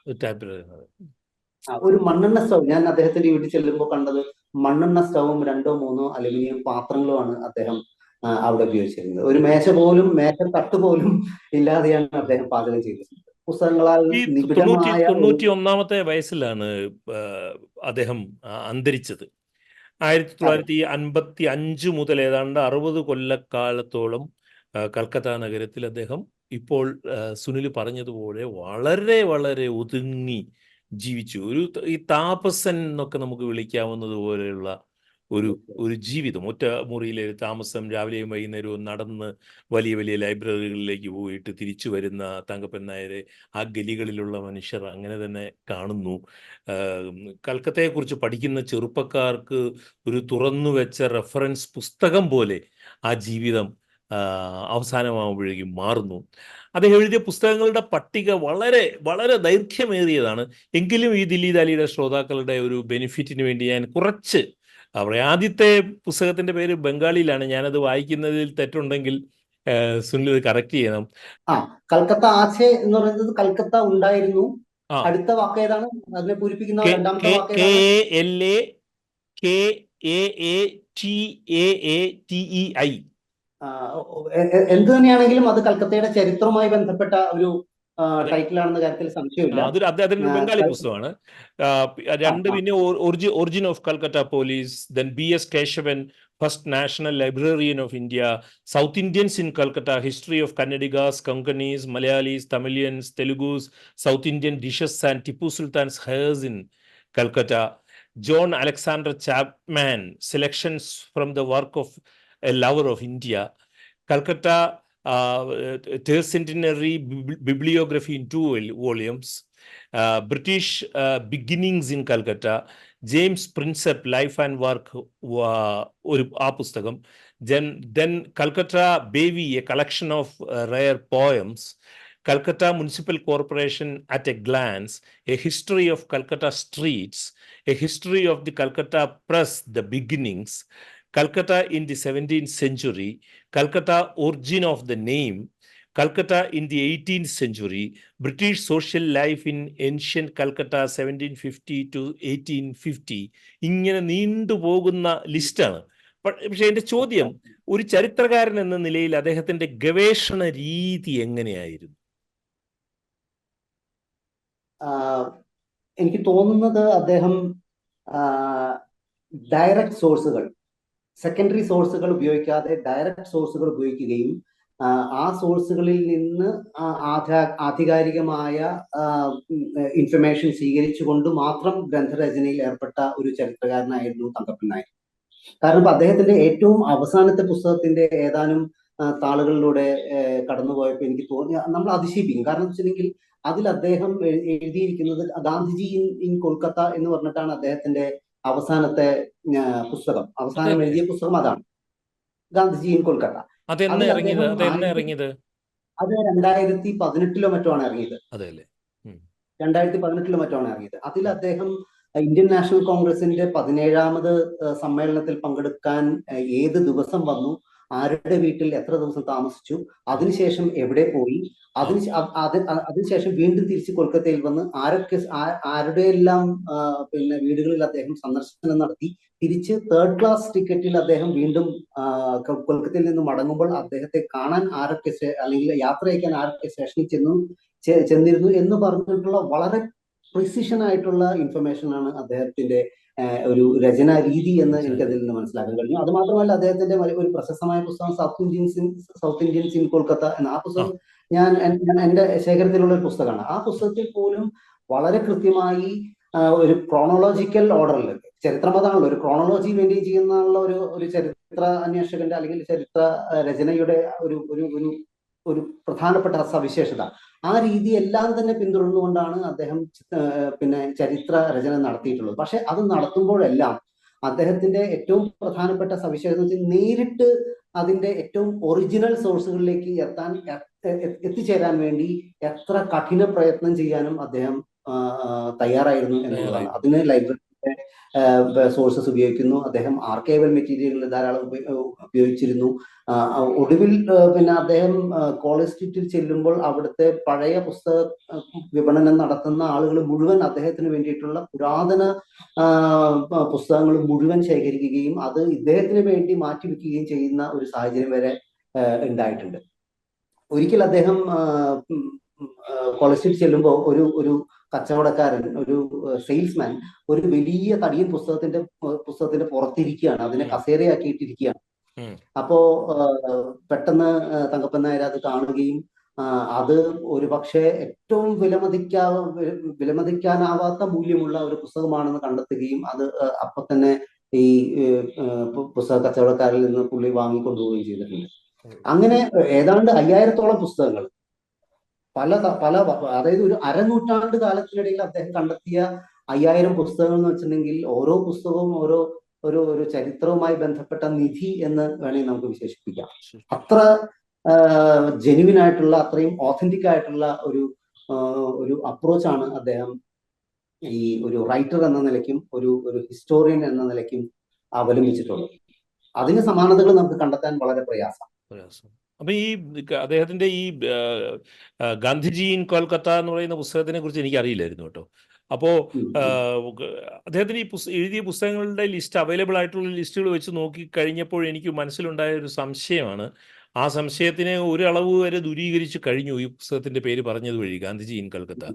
ഒരു മണ്ണെണ്ണ സ്റ്റൗ, ഞാൻ അദ്ദേഹത്തിന്റെ വീട്ടിൽ ചെല്ലുമ്പോൾ കണ്ടത് മണ്ണെണ്ണ സ്റ്റൗവും 2-3 അലുമിനിയം പാത്രങ്ങളുമാണ് അദ്ദേഹം അവിടെ ഉപയോഗിച്ചിരുന്നത്. ഒരു മേശ തട്ട് പോലും ഇല്ലാതെയാണ് അദ്ദേഹം പാചകം ചെയ്തിരുന്നത്. പുസ്തകങ്ങളാൽ നിബിഡമായ 91 വയസ്സിലാണ് അദ്ദേഹം അന്തരിച്ചത്. 1955 മുതൽ ഏതാണ്ട് 60 കൊല്ലക്കാലത്തോളം കൽക്കത്ത നഗരത്തിൽ അദ്ദേഹം ഇപ്പോൾ സുനിൽ പറഞ്ഞതുപോലെ വളരെ വളരെ ഒതുങ്ങി ജീവിച്ചു. ഈ താപസൻ എന്നൊക്കെ നമുക്ക് വിളിക്കാവുന്നതുപോലെയുള്ള ഒരു ജീവിതം. ഒറ്റ മുറിയിലെ താമസം, രാവിലെയും വൈകുന്നേരവും നടന്ന് വലിയ വലിയ ലൈബ്രറികളിലേക്ക് പോയിട്ട് തിരിച്ചു വരുന്ന തങ്കപ്പൻ നായരെ ആ ഗലികളിലുള്ള മനുഷ്യർ അങ്ങനെ തന്നെ കാണുന്നു. കൽക്കത്തയെക്കുറിച്ച് പഠിക്കുന്ന ചെറുപ്പക്കാർക്ക് ഒരു തുറന്നു വെച്ച റെഫറൻസ് പുസ്തകം പോലെ ആ ജീവിതം അവസാനമാകുമ്പോഴേക്കും മാറുന്നു. അദ്ദേഹം എഴുതിയ പുസ്തകങ്ങളുടെ പട്ടിക വളരെ വളരെ ദൈർഘ്യമേറിയതാണ്. എങ്കിലും ഈ ദില്ലി ദാലിയുടെ ശ്രോതാക്കളുടെ ഒരു ബെനിഫിറ്റിന് വേണ്ടി ഞാൻ കുറച്ച് ആദ്യത്തെ പുസ്തകത്തിന്റെ പേര് ബംഗാളിയിലാണ്. ഞാനത് വായിക്കുന്നതിൽ തെറ്റുണ്ടെങ്കിൽ സുനിൽ കറക്റ്റ് ചെയ്യണം. കൽക്കത്ത ആശെ എന്ന് പറയുന്നത് കൽക്കത്ത ഉണ്ടായിരുന്നു. അടുത്ത വാക്ക് ഏതാണ്? അതിനെ പൂരിപ്പിക്കുന്ന രണ്ടാമത്തെ വാക്ക് KALATEAI. എന്ത് തന്നെയാണെങ്കിലും അത് കൽക്കത്തയുടെ ചരിത്രവുമായി ബന്ധപ്പെട്ട ഒരു ടൈറ്റിലാണെന്ന കാര്യത്തിൽ സംശയമില്ല. അതൊരു ബംഗാളി പുസ്തകമാണ്. പിന്നെ origin of Calcutta police, then BS Keshavan, first national librarian of India, south Indians in Calcutta, history of Kannadigas, Konkanis, Malayalis, Tamilians, Telugus, south Indian dishes and Tipu Sultan's heirs in Calcutta, John Alexander Chapman, selections from the work of a lover of India, Calcutta Tercentenary Bibliography in 2 volumes, British Beginnings in Calcutta, James Prinsep Life and Work ആ പുസ്തകം, then Calcutta Baby, a collection of rare poems, Calcutta Municipal Corporation at a glance, a history of Calcutta streets, a history of the Calcutta press, the beginnings, Calcutta in the 17th century, Calcutta origin of the name, Calcutta in the 18th century, British social life in ancient Calcutta 1750 to 1850. ഇങ്ങനെ നീണ്ടുപോകുന്ന ലിസ്റ്റാണ്. പക്ഷെ എൻ്റെ ചോദ്യം, ഒരു ചരിത്രകാരൻ എന്ന നിലയിൽ അദ്ദേഹത്തിന്റെ ഗവേഷണ രീതി എങ്ങനെയായിരുന്നു? എനിക്ക് തോന്നുന്നത് അദ്ദേഹം ഡയറക്റ്റ് സോഴ്സുകൾ, സെക്കൻഡറി സോഴ്സുകൾ ഉപയോഗിക്കാതെ ഡയറക്റ്റ് സോഴ്സുകൾ ഉപയോഗിക്കുകയും ആ സോഴ്സുകളിൽ നിന്ന് ആധികാരികമായ ഇൻഫർമേഷൻ സ്വീകരിച്ചുകൊണ്ട് മാത്രം ഗ്രന്ഥരചനയിൽ ഏർപ്പെട്ട ഒരു ചരിത്രകാരനായിരുന്നു തങ്കപ്പൻ നായർ. കാരണം ഇപ്പൊ അദ്ദേഹത്തിന്റെ ഏറ്റവും അവസാനത്തെ പുസ്തകത്തിന്റെ ഏതാനും താളുകളിലൂടെ കടന്നുപോയപ്പോൾ എനിക്ക് തോന്നി നമ്മൾ അതിശയിപ്പിക്കും. കാരണം വെച്ചിട്ടുണ്ടെങ്കിൽ അതിൽ അദ്ദേഹം എഴുതിയിരിക്കുന്നത് ഗാന്ധിജി ഇൻ കൊൽക്കത്ത എന്ന് പറഞ്ഞിട്ടാണ് അദ്ദേഹത്തിന്റെ അവസാനത്തെ പുസ്തകം. അവസാനം എഴുതിയ പുസ്തകം അതാണ്, ഗാന്ധിജി ഇൻ കൊൽക്കത്ത. അത് 2018 മറ്റോ ആണ് ഇറങ്ങിയത്. 2018 മറ്റോ ആണ് ഇറങ്ങിയത്. അതിൽ അദ്ദേഹം ഇന്ത്യൻ നാഷണൽ കോൺഗ്രസിന്റെ 17ാമത് സമ്മേളനത്തിൽ പങ്കെടുക്കാൻ ഏത് ദിവസം വന്നു, ആരുടെ വീട്ടിൽ എത്ര ദിവസം താമസിച്ചു, അതിനുശേഷം എവിടെ പോയി, അതിനുശേഷം വീണ്ടും തിരിച്ച് കൊൽക്കത്തയിൽ വന്ന് ആരുടെയെല്ലാം പിന്നെ വീടുകളിൽ അദ്ദേഹം സന്ദർശനം നടത്തി, തിരിച്ച് 3rd ക്ലാസ് ടിക്കറ്റിൽ അദ്ദേഹം വീണ്ടും കൊൽക്കത്തയിൽ നിന്ന് മടങ്ങുമ്പോൾ അദ്ദേഹത്തെ കാണാൻ ആരൊക്കെ അല്ലെങ്കിൽ യാത്ര അയക്കാൻ ആരൊക്കെ സ്റ്റേഷനിൽ ചെന്നിരുന്നു എന്ന് പറഞ്ഞിട്ടുള്ള വളരെ പ്രിസിഷൻ ആയിട്ടുള്ള ഇൻഫർമേഷൻ ആണ് അദ്ദേഹത്തിന്റെ ഒരു രചനാ രീതി എന്ന് എനിക്ക് അതിൽ നിന്ന് മനസ്സിലാക്കാൻ കഴിഞ്ഞു. അത് മാത്രമല്ല അദ്ദേഹത്തിന്റെ ഒരു പ്രശസ്തമായ പുസ്തകം സൗത്ത് ഇന്ത്യൻസ് ഇൻ കൊൽക്കത്ത എന്ന ആ പുസ്തകം ഞാൻ എന്റെ ശേഖരത്തിലുള്ള ഒരു പുസ്തകമാണ്. ആ പുസ്തകത്തിൽ പോലും വളരെ കൃത്യമായി ഒരു ക്രോണോളജിക്കൽ ഓർഡറിൽ, ചരിത്രം അതാണല്ലോ, ഒരു ക്രോണോളജി മെയിൻറ്റെയിൻ ചെയ്യുന്നുള്ള ഒരു ചരിത്ര അന്വേഷകന്റെ അല്ലെങ്കിൽ ചരിത്ര രചനയുടെ ഒരു പ്രധാനപ്പെട്ട സവിശേഷത. ആ രീതി എല്ലാം തന്നെ പിന്തുടർന്നുകൊണ്ടാണ് അദ്ദേഹം പിന്നെ ചരിത്ര രചന നടത്തിയിട്ടുള്ളത്. പക്ഷെ അത് നടത്തുമ്പോഴെല്ലാം അദ്ദേഹത്തിന്റെ ഏറ്റവും പ്രധാനപ്പെട്ട സവിശേഷത എന്ന് വെച്ചാൽ നേരിട്ട് അതിന്റെ ഏറ്റവും ഒറിജിനൽ സോഴ്സുകളിലേക്ക് എത്തിച്ചേരാൻ വേണ്ടി എത്ര കഠിന പ്രയത്നം ചെയ്യാനും അദ്ദേഹം തയ്യാറായിരുന്നു എന്നുള്ളതാണ്. അതിന് ലൈബ്രറിയുടെ സോഴ്സസ് ഉപയോഗിക്കുന്നു, അദ്ദേഹം ആർക്കൈവൽ മെറ്റീരിയലുകൾ ധാരാളം ഉപയോഗിച്ചിരുന്നു. ഒടുവിൽ പിന്നെ അദ്ദേഹം കോളേജ് സ്ട്രീറ്റിൽ ചെല്ലുമ്പോൾ അവിടുത്തെ പഴയ പുസ്തക വിപണനം നടത്തുന്ന ആളുകൾ മുഴുവൻ അദ്ദേഹത്തിന് വേണ്ടിയിട്ടുള്ള പുരാതന പുസ്തകങ്ങൾ മുഴുവൻ ശേഖരിക്കുകയും അത് ഇദ്ദേഹത്തിന് വേണ്ടി മാറ്റിവെക്കുകയും ചെയ്യുന്ന ഒരു സാഹചര്യം വരെ ഉണ്ടായിട്ടുണ്ട്. ഒരിക്കൽ അദ്ദേഹം കോളേജ് സ്ട്രീറ്റ് ചെല്ലുമ്പോൾ ഒരു കച്ചവടക്കാരൻ, ഒരു സെയിൽസ്മാൻ ഒരു വലിയ തടിയൻ പുസ്തകത്തിന്റെ പുറത്തിരിക്കുകയാണ്, അതിനെ കസേരയാക്കിയിട്ടിരിക്കുകയാണ്. അപ്പോ പെട്ടെന്ന് തങ്കപ്പൻ നായർ അത് കാണുകയും അത് ഒരു പക്ഷേ ഏറ്റവും വിലമതിക്കാനാവാത്ത മൂല്യമുള്ള ഒരു പുസ്തകമാണെന്ന് കണ്ടെത്തുകയും അത് അപ്പൊ തന്നെ ഈ പുസ്തക കച്ചവടക്കാരിൽ നിന്ന് പുള്ളി വാങ്ങിക്കൊണ്ടുപോവുകയും ചെയ്തിട്ടുണ്ട്. അങ്ങനെ ഏതാണ്ട് 5000-ഓളം പുസ്തകങ്ങൾ അതായത് ഒരു അരനൂറ്റാണ്ട് കാലത്തിനിടയിൽ അദ്ദേഹം കണ്ടെത്തിയ 5000 പുസ്തകങ്ങൾ എന്ന് വെച്ചിട്ടുണ്ടെങ്കിൽ ഓരോ പുസ്തകവും ഒരു ചരിത്രവുമായി ബന്ധപ്പെട്ട നിധി എന്ന് വേണമെങ്കിൽ നമുക്ക് വിശേഷിപ്പിക്കാം. അത്ര ജെന്യുവിൻ ആയിട്ടുള്ള, അത്രയും ഓഥന്റിക് ആയിട്ടുള്ള ഒരു അപ്രോച്ചാണ് അദ്ദേഹം ഈ ഒരു റൈറ്റർ എന്ന നിലയ്ക്കും ഒരു ഹിസ്റ്റോറിയൻ എന്ന നിലയ്ക്കും അവലംബിച്ചിട്ടുള്ളത്. അതിന് സമാനതകൾ നമുക്ക് കണ്ടെത്താൻ വളരെ പ്രയാസം. അപ്പൊ ഈ അദ്ദേഹത്തിന്റെ ഈ ഗാന്ധിജി ഇൻ കൊൽക്കത്ത എന്ന് പറയുന്ന പുസ്തകത്തിനെ കുറിച്ച് എനിക്ക് അറിയില്ലായിരുന്നു കേട്ടോ. അപ്പോൾ അദ്ദേഹത്തിന് ഈ എഴുതിയ പുസ്തകങ്ങളുടെ ലിസ്റ്റ്, അവൈലബിൾ ആയിട്ടുള്ള ലിസ്റ്റുകൾ വെച്ച് നോക്കി കഴിഞ്ഞപ്പോൾ എനിക്ക് മനസ്സിലുണ്ടായ ഒരു സംശയമാണ്. ആ സംശയത്തിനെ ഒരളവ് വരെ ദൂരീകരിച്ച് കഴിഞ്ഞു ഈ പുസ്തകത്തിന്റെ പേര് പറഞ്ഞത് വഴി, ഗാന്ധിജി ഇൻ കൽക്കത്ത.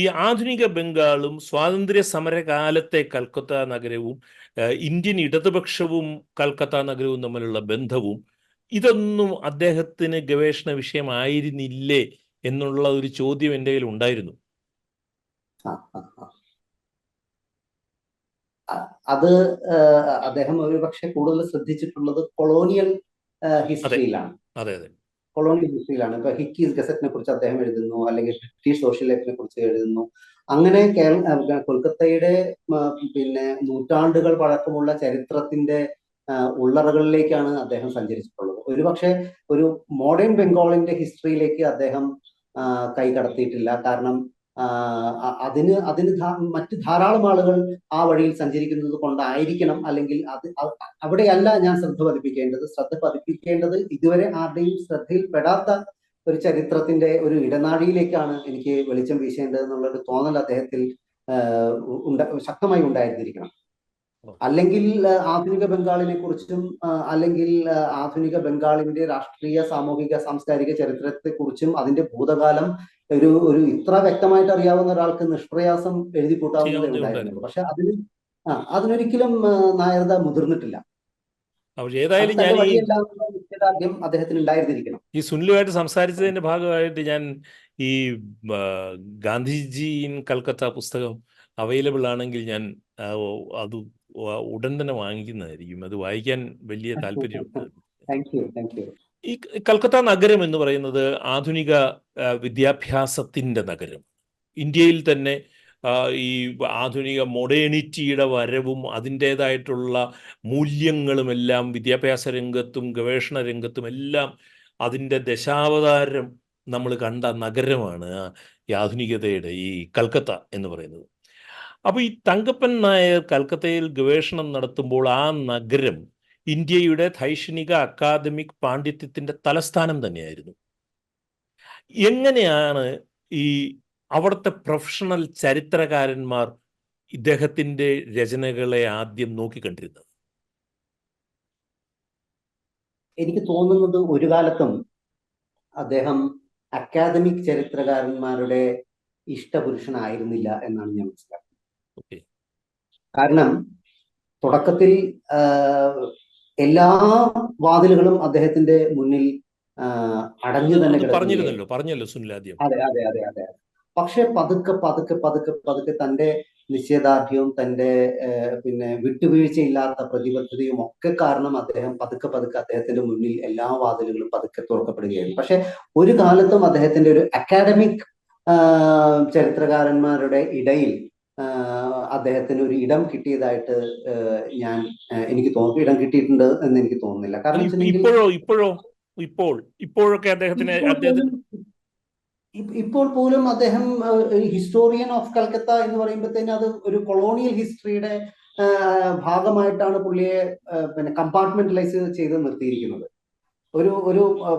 ഈ ആധുനിക ബംഗാളും സ്വാതന്ത്ര്യ സമരകാലത്തെ കൽക്കത്ത നഗരവും ഇന്ത്യൻ ഇടതുപക്ഷവും കൽക്കത്ത നഗരവും തമ്മിലുള്ള ബന്ധവും ഇതൊന്നും അദ്ദേഹത്തിന് ഗവേഷണ വിഷയമായിരുന്നില്ലേ എന്നുള്ള ഒരു ചോദ്യം എൻ്റെ കയ്യിൽ ഉണ്ടായിരുന്നു. അത് അദ്ദേഹം ഒരു പക്ഷെ കൂടുതൽ ശ്രദ്ധിച്ചിട്ടുള്ളത് കൊളോണിയൽ ഹിസ്റ്ററിയിലാണ്. അതെ അതെ, കൊളോണിയൽ ഹിസ്റ്ററിയിലാണ്. ഇപ്പൊ ഹിക്കീസ് ഗസറ്റിനെ കുറിച്ച് അദ്ദേഹം എഴുതുന്നു, അല്ലെങ്കിൽ ബ്രിട്ടീഷ് സോഷ്യൽ ലൈഫിനെ കുറിച്ച് എഴുതുന്നു. അങ്ങനെ കൊൽക്കത്തയുടെ പിന്നെ നൂറ്റാണ്ടുകൾ പഴക്കമുള്ള ചരിത്രത്തിന്റെ ഉള്ളറകളിലേക്കാണ് അദ്ദേഹം സഞ്ചരിച്ചിട്ടുള്ളത്. ഒരുപക്ഷെ ഒരു മോഡേൺ ബംഗാളിന്റെ ഹിസ്റ്ററിയിലേക്ക് അദ്ദേഹം കൈ കടത്തിയിട്ടില്ല. കാരണം അതിന് മറ്റ് ധാരാളം ആളുകൾ ആ വഴിയിൽ സഞ്ചരിക്കുന്നത് കൊണ്ടായിരിക്കണം, അല്ലെങ്കിൽ അവിടെയല്ല ഞാൻ ശ്രദ്ധ പതിപ്പിക്കേണ്ടത് ഇതുവരെ ആരുടെയും ശ്രദ്ധയിൽപ്പെടാത്ത ഒരു ചരിത്രത്തിന്റെ ഒരു ഇടനാഴിയിലേക്കാണ് എനിക്ക് വെളിച്ചം വീശേണ്ടത് എന്നുള്ളൊരു തോന്നൽ അദ്ദേഹത്തിൽ ശക്തമായി ഉണ്ടായിരുന്നിരിക്കണം. അല്ലെങ്കിൽ ആധുനിക ബംഗാളിനെ കുറിച്ചും അല്ലെങ്കിൽ ആധുനിക ബംഗാളിന്റെ രാഷ്ട്രീയ, സാമൂഹിക, സാംസ്കാരിക ചരിത്രത്തെ കുറിച്ചും അതിന്റെ ഭൂതകാലം ഒരു ഇത്ര വ്യക്തമായിട്ട് അറിയാവുന്ന ഒരാൾക്ക് നിഷ്പ്രയാസം എഴുതി കൂട്ടാവുന്നതേ ഉണ്ടായിരുന്നുള്ളൂ. പക്ഷെ അതിനൊരിക്കലും നായർദ മുതിർന്നിട്ടില്ല. ഏതായാലും ഞാൻ നിശ്ചയദാർഢ്യം അദ്ദേഹത്തിന് ഉണ്ടായിരുന്നിരിക്കണം. ഈ സുനിലുമായിട്ട് സംസാരിച്ചതിന്റെ ഭാഗമായിട്ട് ഞാൻ ഈ ഗാന്ധിജി ഇൻ കൽക്കത്ത പുസ്തകം അവൈലബിൾ ആണെങ്കിൽ ഞാൻ അത് ഉടൻ തന്നെ വാങ്ങിക്കുന്നതായിരിക്കും. അത് വായിക്കാൻ വലിയ താല്പര്യമുണ്ട്. ഈ കൽക്കത്ത നഗരം എന്ന് പറയുന്നത് ആധുനിക വിദ്യാഭ്യാസത്തിൻ്റെ നഗരം. ഇന്ത്യയിൽ തന്നെ ഈ ആധുനിക മോഡേണിറ്റിയുടെ വരവും അതിൻ്റേതായിട്ടുള്ള മൂല്യങ്ങളുമെല്ലാം വിദ്യാഭ്യാസ രംഗത്തും ഗവേഷണ രംഗത്തും എല്ലാം അതിൻ്റെ ദശാവതാരം നമ്മൾ കണ്ട നഗരമാണ് ഈ ആധുനികതയുടെ ഈ കൽക്കത്ത എന്ന് പറയുന്നത്. അപ്പോൾ ഈ തങ്കപ്പൻ നായർ കൽക്കത്തയിൽ ഗവേഷണം നടത്തുമ്പോൾ ആ നഗരം ഇന്ത്യയുടെ ധൈഷണിക അക്കാദമിക് പാണ്ഡിത്യത്തിൻ്റെ തലസ്ഥാനം തന്നെയായിരുന്നു. എങ്ങനെയാണ് ഈ അവിടുത്തെ പ്രൊഫഷണൽ ചരിത്രകാരന്മാർ ഇദ്ദേഹത്തിൻ്റെ രചനകളെ ആദ്യം നോക്കിക്കണ്ടിരുന്നത്? എനിക്ക് തോന്നുന്നത് ഒരു കാലത്തും അദ്ദേഹം അക്കാദമിക് ചരിത്രകാരന്മാരുടെ ഇഷ്ടപുരുഷനായിരുന്നില്ല എന്നാണ് ഞാൻ മനസ്സിലാക്കുന്നത്. കാരണം തുടക്കത്തിൽ എല്ലാ വാതിലുകളും അദ്ദേഹത്തിന്റെ മുന്നിൽ അടഞ്ഞു തന്നെ പറഞ്ഞല്ലോ സുനിലാദ്യം. അതെ അതെ അതെ അതെ. പക്ഷെ പതുക്കെ തന്റെ നിശ്ചയദാർഢ്യവും തന്റെ പിന്നെ വിട്ടുവീഴ്ചയില്ലാത്ത പ്രതിബദ്ധതയും ഒക്കെ കാരണം അദ്ദേഹം പതുക്കെ അദ്ദേഹത്തിന്റെ മുന്നിൽ എല്ലാ വാതിലുകളും പതുക്കെ തുറക്കപ്പെടുകയായിരുന്നു. പക്ഷെ ഒരു കാലത്തും അദ്ദേഹത്തിന്റെ ഒരു അക്കാഡമിക് ചരിത്രകാരന്മാരുടെ ഇടയിൽ അദ്ദേഹത്തിന് ഒരു ഇടം കിട്ടിയതായിട്ട് എനിക്ക് തോന്നുന്നു. ഇടം കിട്ടിയിട്ടുണ്ട് എന്ന് എനിക്ക് തോന്നുന്നില്ല. കാരണം വെച്ചിട്ടുണ്ടെങ്കിൽ ഇപ്പോഴൊക്കെ അദ്ദേഹത്തിന് ഇപ്പോൾ പോലും അദ്ദേഹം ഹിസ്റ്റോറിയൻ ഓഫ് കൽക്കത്ത എന്ന് പറയുമ്പോഴത്തേന് അത് ഒരു കൊളോണിയൽ ഹിസ്റ്ററിയുടെ ഭാഗമായിട്ടാണ് പുള്ളിയെ പിന്നെ കമ്പാർട്ട്മെന്റലൈസ് ചെയ്ത് നിർത്തിയിരിക്കുന്നത്.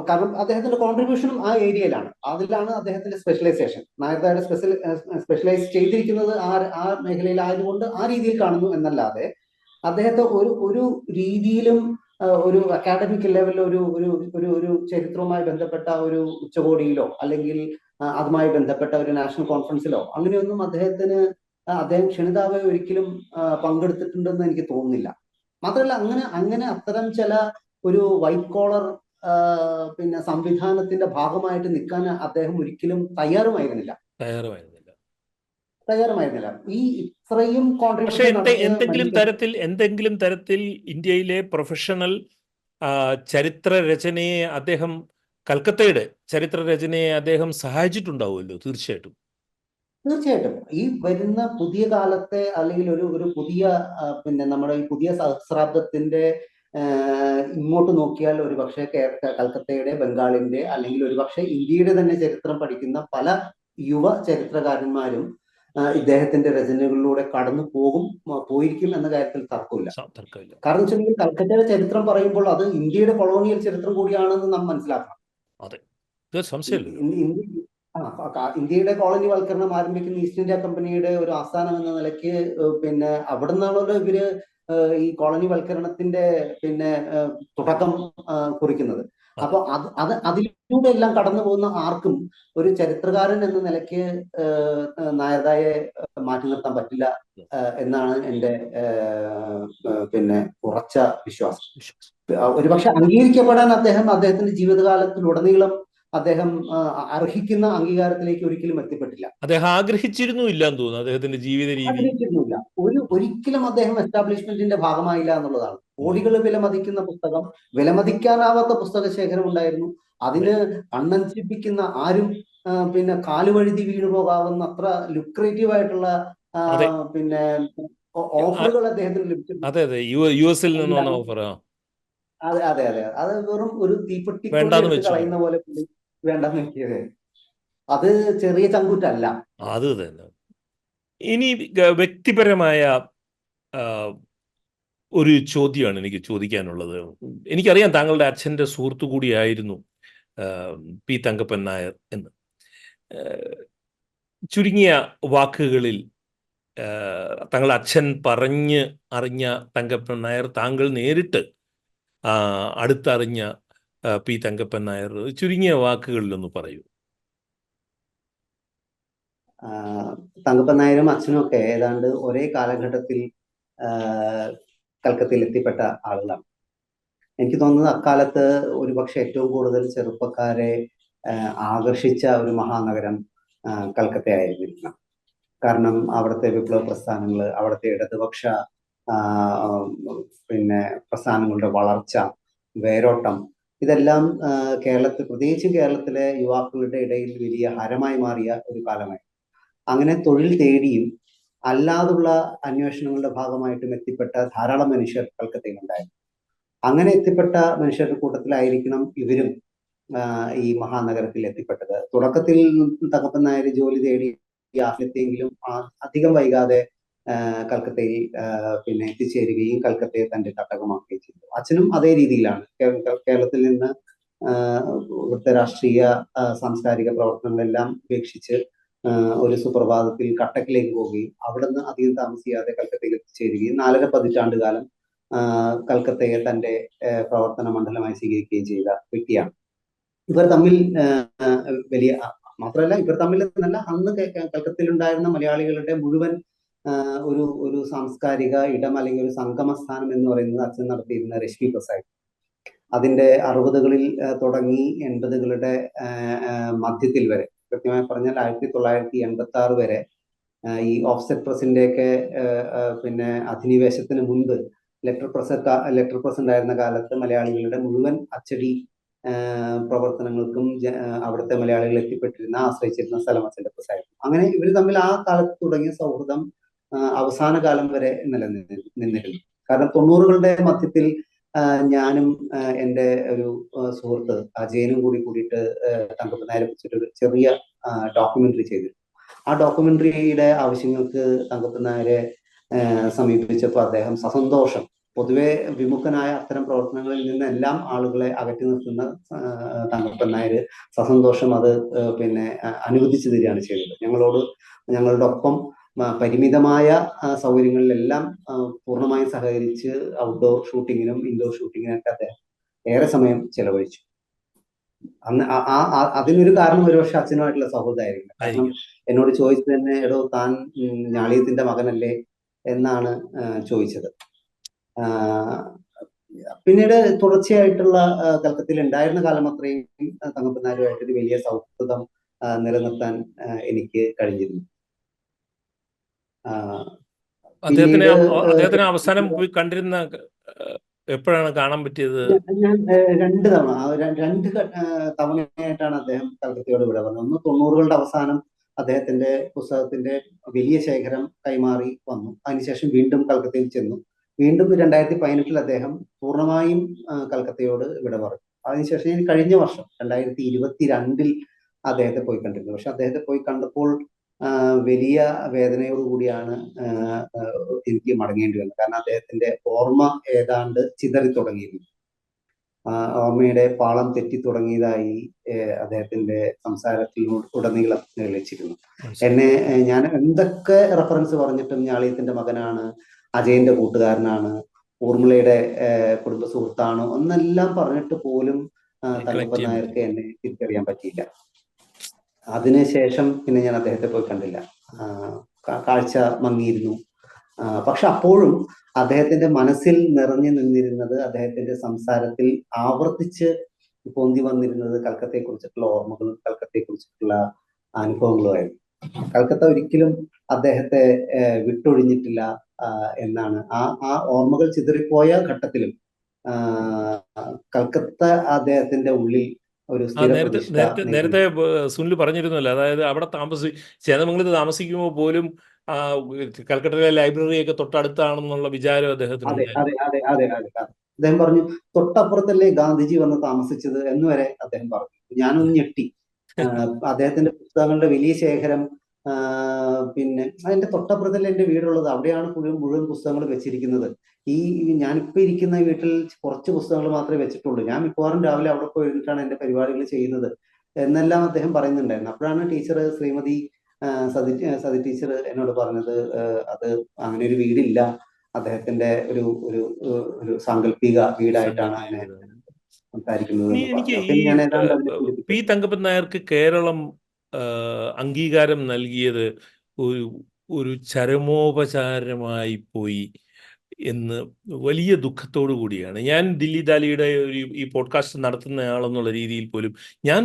കാരണം അദ്ദേഹത്തിന്റെ കോൺട്രിബ്യൂഷനും ആ ഏരിയയിലാണ്, അതിലാണ് അദ്ദേഹത്തിന്റെ സ്പെഷ്യലൈസേഷൻ. നായർദായുടെ സ്പെഷ്യലൈസ് ചെയ്തിരിക്കുന്നത് ആ മേഖലയിലായതുകൊണ്ട് ആ രീതിയിൽ കാണുന്നു എന്നല്ലാതെ അദ്ദേഹത്തെ ഒരു രീതിയിലും ഒരു അക്കാഡമിക് ലെവലിൽ ഒരു ചരിത്രവുമായി ബന്ധപ്പെട്ട ഒരു ഉച്ചകോടിയിലോ അല്ലെങ്കിൽ അതുമായി ബന്ധപ്പെട്ട ഒരു നാഷണൽ കോൺഫറൻസിലോ അങ്ങനെയൊന്നും അദ്ദേഹം ക്ഷണിതാവ് ഒരിക്കലും പങ്കെടുത്തിട്ടുണ്ടെന്ന് എനിക്ക് തോന്നുന്നില്ല. മാത്രമല്ല അങ്ങനെ അത്തരം ചില ഒരു വൈറ്റ് കോളർ പിന്നെ സംവിധാനത്തിന്റെ ഭാഗമായിട്ട് നിൽക്കാൻ അദ്ദേഹം ഒരിക്കലും തയ്യാറുമായിരുന്നില്ല. ഈ ഇത്രയും പക്ഷേ എന്തെങ്കിലും തരത്തിൽ ഇന്ത്യയിലെ പ്രൊഫഷണൽ ചരിത്ര രചനയെ കൽക്കത്തയുടെ ചരിത്ര രചനയെ അദ്ദേഹം സഹായിച്ചിട്ടുണ്ടാവുമല്ലോ. തീർച്ചയായിട്ടും ഈ വരുന്ന പുതിയ കാലത്തെ അല്ലെങ്കിൽ ഒരു പുതിയ പിന്നെ നമ്മുടെ ഈ പുതിയ സഹസ്രാബ്ദത്തിന്റെ ഇങ്ങോട്ട് നോക്കിയാൽ ഒരു പക്ഷേ കൽക്കത്തയുടെ, ബംഗാളിന്റെ അല്ലെങ്കിൽ ഒരു പക്ഷേ ഇന്ത്യയുടെ തന്നെ ചരിത്രം പഠിക്കുന്ന പല യുവ ചരിത്രകാരന്മാരും ഇദ്ദേഹത്തിന്റെ രചനകളിലൂടെ കടന്നു പോയിരിക്കും എന്ന കാര്യത്തിൽ തർക്കമില്ല. കാരണം വെച്ചിട്ടുണ്ടെങ്കിൽ കൽക്കത്തയുടെ ചരിത്രം പറയുമ്പോൾ അത് ഇന്ത്യയുടെ കൊളോണിയൽ ചരിത്രം കൂടിയാണെന്ന് നാം മനസ്സിലാക്കണം. ഇന്ത്യയുടെ കോളനിവൽക്കരണം ആരംഭിക്കുന്ന ഈസ്റ്റ് ഇന്ത്യ കമ്പനിയുടെ ഒരു ആസ്ഥാനം എന്ന നിലയ്ക്ക് പിന്നെ അവിടെ നിന്നാണല്ലോ ഇവര് ഈ കോളനിവൽക്കരണത്തിന്റെ പിന്നെ തുടക്കം കുറിക്കുന്നത്. അപ്പൊ അതിലൂടെ എല്ലാം കടന്നു പോകുന്ന ആർക്കും ഒരു ചരിത്രകാരൻ എന്ന നിലയ്ക്ക് നായർദായെ മാറ്റി നിർത്താൻ പറ്റില്ല എന്നാണ് എൻ്റെ പിന്നെ ഉറച്ച വിശ്വാസം. ഒരുപക്ഷെ അംഗീകരിക്കപ്പെടാൻ അദ്ദേഹത്തിന്റെ ജീവിതകാലത്തിലുടനീളം അദ്ദേഹം അർഹിക്കുന്ന അംഗീകാരത്തിലേക്ക് ഒരിക്കലും എത്തിപ്പെട്ടില്ല. അദ്ദേഹം ആഗ്രഹിച്ചിരുന്നില്ല എന്ന് തോന്നുന്നു. അദ്ദേഹത്തിന്റെ ജീവിത രീതി ആഗ്രഹിച്ചിരുന്നില്ല. ഒരിക്കലും അദ്ദേഹം എസ്റ്റാബ്ലിഷ്മെന്റിന്റെ ഭാഗമായില്ല എന്നുള്ളതാണ്. കോടികൾ വിലമതിക്കുന്ന പുസ്തകം, വിലമതിക്കാനാവാത്ത പുസ്തക ശേഖരം ഉണ്ടായിരുന്നു. അതിന് കണ്ണഞ്ചിപ്പിക്കുന്ന ആരും പിന്നെ കാലുവഴുതി വീണു പോകാവുന്ന അത്ര ലുക്രേറ്റീവ് ആയിട്ടുള്ള പിന്നെ ഓഫറുകൾ അദ്ദേഹത്തിന് ലഭിച്ചിട്ടുണ്ട്. അതെ യുഎസിൽ നിന്ന് വന്ന ഓഫർ. അതെ അത് വെറും ഒരു തീപ്പെട്ടി കളയുന്ന പോലെ വേണ്ടെന്ന് വെക്കിയത്. അത് ചെറിയ ചങ്കൂറ്റല്ല. അത് തന്നെ. ഇനി വ്യക്തിപരമായ ഒരു ചോദ്യമാണ് എനിക്ക് ചോദിക്കാനുള്ളത്. എനിക്കറിയാം താങ്കളുടെ അച്ഛൻ്റെ സുഹൃത്തു കൂടിയായിരുന്നു പി തങ്കപ്പൻ നായർ എന്ന്. ചുരുങ്ങിയ വാക്കുകളിൽ താങ്കളുടെ അച്ഛൻ പറഞ്ഞ് അറിഞ്ഞ തങ്കപ്പൻ നായർ, താങ്കൾ നേരിട്ട് അടുത്തറിഞ്ഞ പി തങ്കപ്പൻ നായർ ചുരുങ്ങിയ വാക്കുകളിലൊന്ന് പറയൂ. തങ്കപ്പൻ നായരും അച്ഛനും ഒക്കെ ഏതാണ്ട് ഒരേ കാലഘട്ടത്തിൽ കൽക്കത്തയിൽ എത്തിപ്പെട്ട ആളുകളാണ്. എനിക്ക് തോന്നുന്നത് അക്കാലത്ത് ഒരുപക്ഷെ ഏറ്റവും കൂടുതൽ ചെറുപ്പക്കാരെ ആകർഷിച്ച ഒരു മഹാനഗരം കൽക്കത്തയായിരുന്നിരിക്കണം. കാരണം അവിടുത്തെ വിപ്ലവ പ്രസ്ഥാനങ്ങൾ, അവിടുത്തെ ഇടതുപക്ഷ പിന്നെ പ്രസ്ഥാനങ്ങളുടെ വളർച്ച, വേരോട്ടം, ഇതെല്ലാം പ്രത്യേകിച്ചും കേരളത്തിലെ യുവാക്കളുടെ ഇടയിൽ വലിയ ഹരമായി മാറിയ ഒരു കാലമായി. അങ്ങനെ തൊഴിൽ തേടിയും അല്ലാതുള്ള അന്വേഷണങ്ങളുടെ ഭാഗമായിട്ടും എത്തിപ്പെട്ട ധാരാളം മനുഷ്യർ കൽക്കത്തയിൽ ഉണ്ടായിരുന്നു. അങ്ങനെ എത്തിപ്പെട്ട മനുഷ്യരുടെ കൂട്ടത്തിലായിരിക്കണം ഇവരും ഈ മഹാനഗരത്തിൽ എത്തിപ്പെട്ടത്. തുടക്കത്തിൽ തങ്കപ്പൻ നായർ ജോലി തേടി ആഫ്രിക്കയെങ്കിലും അധികം വൈകാതെ കൽക്കത്തയിൽ പിന്നെ എത്തിച്ചേരുകയും കൽക്കത്തയെ തന്റെ തട്ടകമാക്കുകയും ചെയ്തു. അച്ഛനും അതേ രീതിയിലാണ്. കേരളത്തിൽ നിന്ന് ഇവിടുത്തെ രാഷ്ട്രീയ സാംസ്കാരിക പ്രവർത്തനങ്ങളെല്ലാം ഉപേക്ഷിച്ച് ഒരു സുപ്രഭാതത്തിൽ കട്ടക്കിലേക്ക് പോവുകയും അവിടുന്ന് അധികം താമസിയാതെ കൽക്കത്തയിൽ എത്തിച്ചേരുകയും 4.5 പതിറ്റാണ്ട് കാലം കൽക്കത്തയെ തന്റെ പ്രവർത്തന മണ്ഡലമായി സ്വീകരിക്കുകയും ചെയ്ത വ്യക്തിയാണ്. ഇവർ തമ്മിൽ മാത്രമല്ല ഇവർ തമ്മിൽ എന്നല്ല, അന്ന് കൽക്കത്തയിൽ ഉണ്ടായിരുന്ന മലയാളികളുടെ മുഴുവൻ ഒരു സാംസ്കാരിക ഇടം അല്ലെങ്കിൽ ഒരു സംഗമസ്ഥാനം എന്ന് പറയുന്നത് അച്ഛൻ നടത്തിയിരുന്ന രശ്മി പ്രസാദ്. അതിന്റെ 60കളിൽ തുടങ്ങി 80കളുടെ മധ്യത്തിൽ വരെ, കൃത്യമായി പറഞ്ഞാൽ 1986 വരെ ഈ ഓഫ്സെറ്റ് പ്രസിന്റെയൊക്കെ പിന്നെ അധിനിവേശത്തിന് മുൻപ് ലെറ്റർ പ്രസ് ഉണ്ടായിരുന്ന കാലത്ത് മലയാളികളുടെ മുഴുവൻ അച്ചടി പ്രവർത്തനങ്ങൾക്കും അവിടുത്തെ മലയാളികൾ ആശ്രയിച്ചിരുന്ന സ്ഥലം അച്ഛൻ്റെ പ്രസായിരുന്നു. അങ്ങനെ ഇവർ തമ്മിൽ ആ കാലത്ത് തുടങ്ങിയ സൗഹൃദം അവസാന കാലം വരെ നിന്നിരുന്നു. കാരണം 90കളുടെ മധ്യത്തിൽ ഞാനും എൻ്റെ ഒരു സുഹൃത്ത് അജയനും കൂടിയിട്ട് തങ്കപ്പൻ നായരെ കുറിച്ചിട്ടൊരു ചെറിയ ഡോക്യുമെന്ററി ചെയ്തിരുന്നു. ആ ഡോക്യുമെന്ററിയുടെ ആവശ്യങ്ങൾക്ക് തങ്കപ്പൻ നായരെ സമീപിച്ചപ്പോൾ അദ്ദേഹം സസന്തോഷം, പൊതുവെ വിമുഖനായ അത്തരം പ്രവർത്തനങ്ങളിൽ നിന്നെല്ലാം ആളുകളെ അകറ്റി നിർത്തുന്ന തങ്കപ്പൻ നായർ സസന്തോഷം അത് അനുവദിച്ചു തരികയാണ് ചെയ്തത്. ഞങ്ങളുടെ ഒപ്പം പരിമിതമായ സൗകര്യങ്ങളിലെല്ലാം പൂർണ്ണമായും സഹകരിച്ച് ഔട്ട്ഡോർ ഷൂട്ടിങ്ങിനും ഇൻഡോർ ഷൂട്ടിങ്ങിനൊക്കെ അദ്ദേഹം ഏറെ സമയം ചെലവഴിച്ചു. അന്ന് അതിനൊരു കാരണം ഒരുപക്ഷെ അച്ഛനുമായിട്ടുള്ള സൗഹൃദമായിരിക്കും. കാരണം എന്നോട് ചോദിച്ചത് തന്നെ, എടോ താൻ ഞാളിയത്തിന്റെ മകനല്ലേ എന്നാണ് ചോദിച്ചത്. പിന്നീട് തുടർച്ചയായിട്ടുള്ള കൽക്കത്തയിൽ ഉണ്ടായിരുന്ന കാലം അത്രയും തങ്കപ്പൻ നായരുമായിട്ട് ഒരു വലിയ സൗഹൃദം നിലനിർത്താൻ എനിക്ക് കഴിഞ്ഞിരുന്നു. അദ്ദേഹത്തിന് അവസാനം പോയി കണ്ടിരുന്ന എപ്പോഴാണ് കാണാൻ പറ്റിയത്? ഞാൻ രണ്ട് തവണയായിട്ടാണ് അദ്ദേഹം കൽക്കത്തയോട് വിട പറഞ്ഞത്. ഒന്ന് 90കളുടെ അവസാനം അദ്ദേഹത്തിന്റെ പുസ്തകത്തിന്റെ വലിയ ശേഖരം കൈമാറി വന്നു. അതിനുശേഷം വീണ്ടും കൽക്കത്തയിൽ ചെന്നു. വീണ്ടും 2018 അദ്ദേഹം പൂർണ്ണമായും കൽക്കത്തയോട് വിട പറഞ്ഞു. അതിനുശേഷം ഞാൻ കഴിഞ്ഞ വർഷം 2022 അദ്ദേഹത്തെ പോയി കണ്ടിരുന്നു. പക്ഷെ അദ്ദേഹത്തെ പോയി കണ്ടപ്പോൾ വലിയ വേദനയോടുകൂടിയാണ് എനിക്ക് മടങ്ങേണ്ടി വന്നത്. കാരണം അദ്ദേഹത്തിന്റെ ഓർമ്മ ഏതാണ്ട് ചിതറി തുടങ്ങിയിരുന്നു. ഓർമ്മയുടെ പാളം തെറ്റി തുടങ്ങിയതായി അദ്ദേഹത്തിന്റെ സംസാരത്തിൽ ഉടനീളം നിലച്ചിരുന്നു. ഞാൻ എന്തൊക്കെ റെഫറൻസ് പറഞ്ഞിട്ടും ഞാളിയത്തിന്റെ മകനാണ്, അജയന്റെ കൂട്ടുകാരനാണ്, ഊർമിളയുടെ കുടുംബ സുഹൃത്താണ് എന്നെല്ലാം പറഞ്ഞിട്ട് പോലും തങ്കപ്പൻ നായർക്ക് എന്നെ തിരിച്ചറിയാൻ പറ്റിയില്ല. അതിനുശേഷം പിന്നെ ഞാൻ അദ്ദേഹത്തെ പോയി കണ്ടില്ല. കാഴ്ച മങ്ങിയിരുന്നു. പക്ഷെ അപ്പോഴും അദ്ദേഹത്തിന്റെ മനസ്സിൽ നിറഞ്ഞു നിന്നിരുന്നത്, അദ്ദേഹത്തിന്റെ സംസാരത്തിൽ ആവർത്തിച്ച് പൊന്തി വന്നിരുന്നത് കൽക്കത്തയെ കുറിച്ചിട്ടുള്ള ഓർമ്മകളും കൽക്കത്തയെ കുറിച്ചിട്ടുള്ള അനുഭവങ്ങളുമായിരുന്നു. കൽക്കത്ത ഒരിക്കലും അദ്ദേഹത്തെ വിട്ടൊഴിഞ്ഞിട്ടില്ല എന്നാണ്. ആ ഓർമ്മകൾ ചിതറിപ്പോയ ഘട്ടത്തിലും കൽക്കത്ത അദ്ദേഹത്തിന്റെ ഉള്ളിൽ ഒരു നേരത്തെ സുനിൽ പറഞ്ഞിരുന്നല്ലോ, അതായത് അവിടെ ചേന്ദമംഗലത്ത് താമസിക്കുമ്പോൾ പോലും കൽക്കട്ടയിലെ ലൈബ്രറിയൊക്കെ തൊട്ടടുത്താണെന്നുള്ള വിചാരം അദ്ദേഹത്തിന്. അതെ. അദ്ദേഹം പറഞ്ഞു, തൊട്ടപ്പുറത്തല്ലേ ഗാന്ധിജി വന്ന് താമസിച്ചത് എന്ന് വരെ അദ്ദേഹം പറഞ്ഞു. ഞാനൊന്ന് ഞെട്ടി. അദ്ദേഹത്തിന്റെ പുസ്തകങ്ങളുടെ വലിയ ശേഖരം, പിന്നെ അതിന്റെ തൊട്ടപ്പുറത്തല്ലേ എന്റെ വീടുള്ളത്, അവിടെയാണ് മുഴുവൻ പുസ്തകങ്ങൾ വെച്ചിരിക്കുന്നത്. ഞാനിപ്പോ ഇരിക്കുന്ന വീട്ടിൽ കുറച്ച് പുസ്തകങ്ങൾ മാത്രമേ വെച്ചിട്ടുള്ളൂ. ഞാൻ മിക്കവാറും രാവിലെ അവിടെ പോയിട്ടാണ് എന്റെ പരിപാടികൾ ചെയ്യുന്നത് എന്നെല്ലാം അദ്ദേഹം പറയുന്നുണ്ടായിരുന്നു. അപ്പോഴാണ് ടീച്ചർ ശ്രീമതി സതി ടീച്ചർ എന്നോട് പറഞ്ഞത്, അത് അങ്ങനെ ഒരു വീടില്ല, അദ്ദേഹത്തിന്റെ ഒരു സാങ്കല്പിക വീടായിട്ടാണ് അതിനെ സംസാരിക്കുന്നത്. എനിക്ക് പി തങ്കപ്പൻ നായർക്ക് കേരളം അംഗീകാരം നൽകിയത് ഒരു ചരമോപചാരമായി പോയി എന്ന് വലിയ ദുഃഖത്തോടു കൂടിയാണ്. ഞാൻ ദില്ലി ദാലിയുടെ ഈ പോഡ്കാസ്റ്റ് നടത്തുന്നയാളെന്നുള്ള രീതിയിൽ പോലും ഞാൻ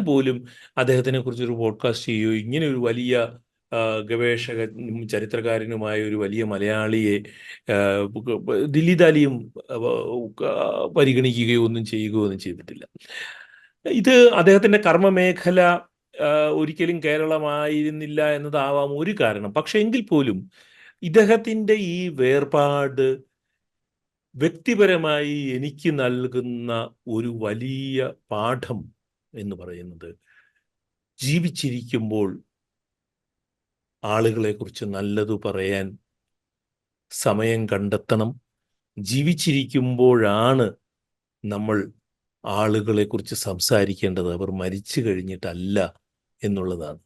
അദ്ദേഹത്തിനെ കുറിച്ചൊരു പോഡ്കാസ്റ്റ് ചെയ്യുകയോ, ഇങ്ങനെ ഒരു വലിയ ഗവേഷകനും ചരിത്രകാരനുമായ ഒരു വലിയ മലയാളിയെ ദില്ലി ദാലിയും പരിഗണിക്കുകയോ ഒന്നും ചെയ്തിട്ടില്ല. ഇത് അദ്ദേഹത്തിൻ്റെ കർമ്മമേഖല ഒരിക്കലും കേരളമായിരുന്നില്ല എന്നതാവാം ഒരു കാരണം. പക്ഷെ എങ്കിൽ പോലും ഇദ്ദേഹത്തിൻ്റെ ഈ വേർപാട് വ്യക്തിപരമായി എനിക്ക് നൽകുന്ന ഒരു വലിയ പാഠം എന്ന് പറയുന്നത്, ജീവിച്ചിരിക്കുമ്പോൾ ആളുകളെക്കുറിച്ച് നല്ലത് പറയാൻ സമയം കണ്ടെത്തണം. ജീവിച്ചിരിക്കുമ്പോഴാണ് നമ്മൾ ആളുകളെക്കുറിച്ച് സംസാരിക്കേണ്ടത്, അവർ മരിച്ചു കഴിഞ്ഞിട്ടല്ല എന്നുള്ളതാണ്.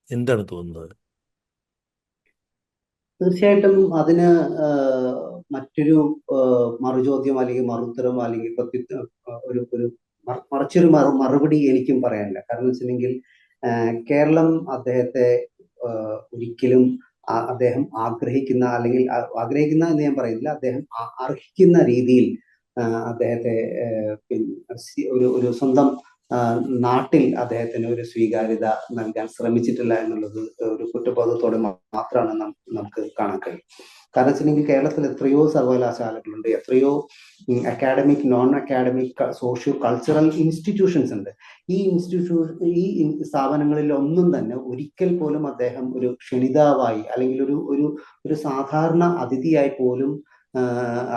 എന്താണ് തോന്നുന്നത്? തീർച്ചയായിട്ടും അതിന് മറ്റൊരു മറുചോദ്യം അല്ലെങ്കിൽ മറുത്തരം അല്ലെങ്കിൽ മറിച്ചൊരു മറുപടി എനിക്കും പറയാനില്ല. കാരണം വെച്ചിട്ടുണ്ടെങ്കിൽ കേരളം അദ്ദേഹത്തെ ഒരിക്കലും അദ്ദേഹം ആഗ്രഹിക്കുന്ന എന്ന് ഞാൻ പറയുന്നില്ല, അദ്ദേഹം അർഹിക്കുന്ന രീതിയിൽ അദ്ദേഹത്തെ ഒരു സ്വന്തം നാട്ടിൽ അദ്ദേഹത്തിന് ഒരു സ്വീകാര്യത നൽകാൻ ശ്രമിച്ചിട്ടില്ല എന്നുള്ളത് ഒരു കുറ്റബോധത്തോടെ മാത്രമാണ് നമുക്ക് കാണാൻ കഴിയും. കാരണം വെച്ചിട്ടുണ്ടെങ്കിൽ കേരളത്തിൽ എത്രയോ സർവകലാശാലകളുണ്ട്, എത്രയോ academic, non academic, socio cultural institutions ഉണ്ട്. ഈ സ്ഥാപനങ്ങളിൽ ഒന്നും തന്നെ ഒരിക്കൽ പോലും അദ്ദേഹം ഒരു ക്ഷണിതാവായി അല്ലെങ്കിൽ ഒരു സാധാരണ അതിഥിയായി പോലും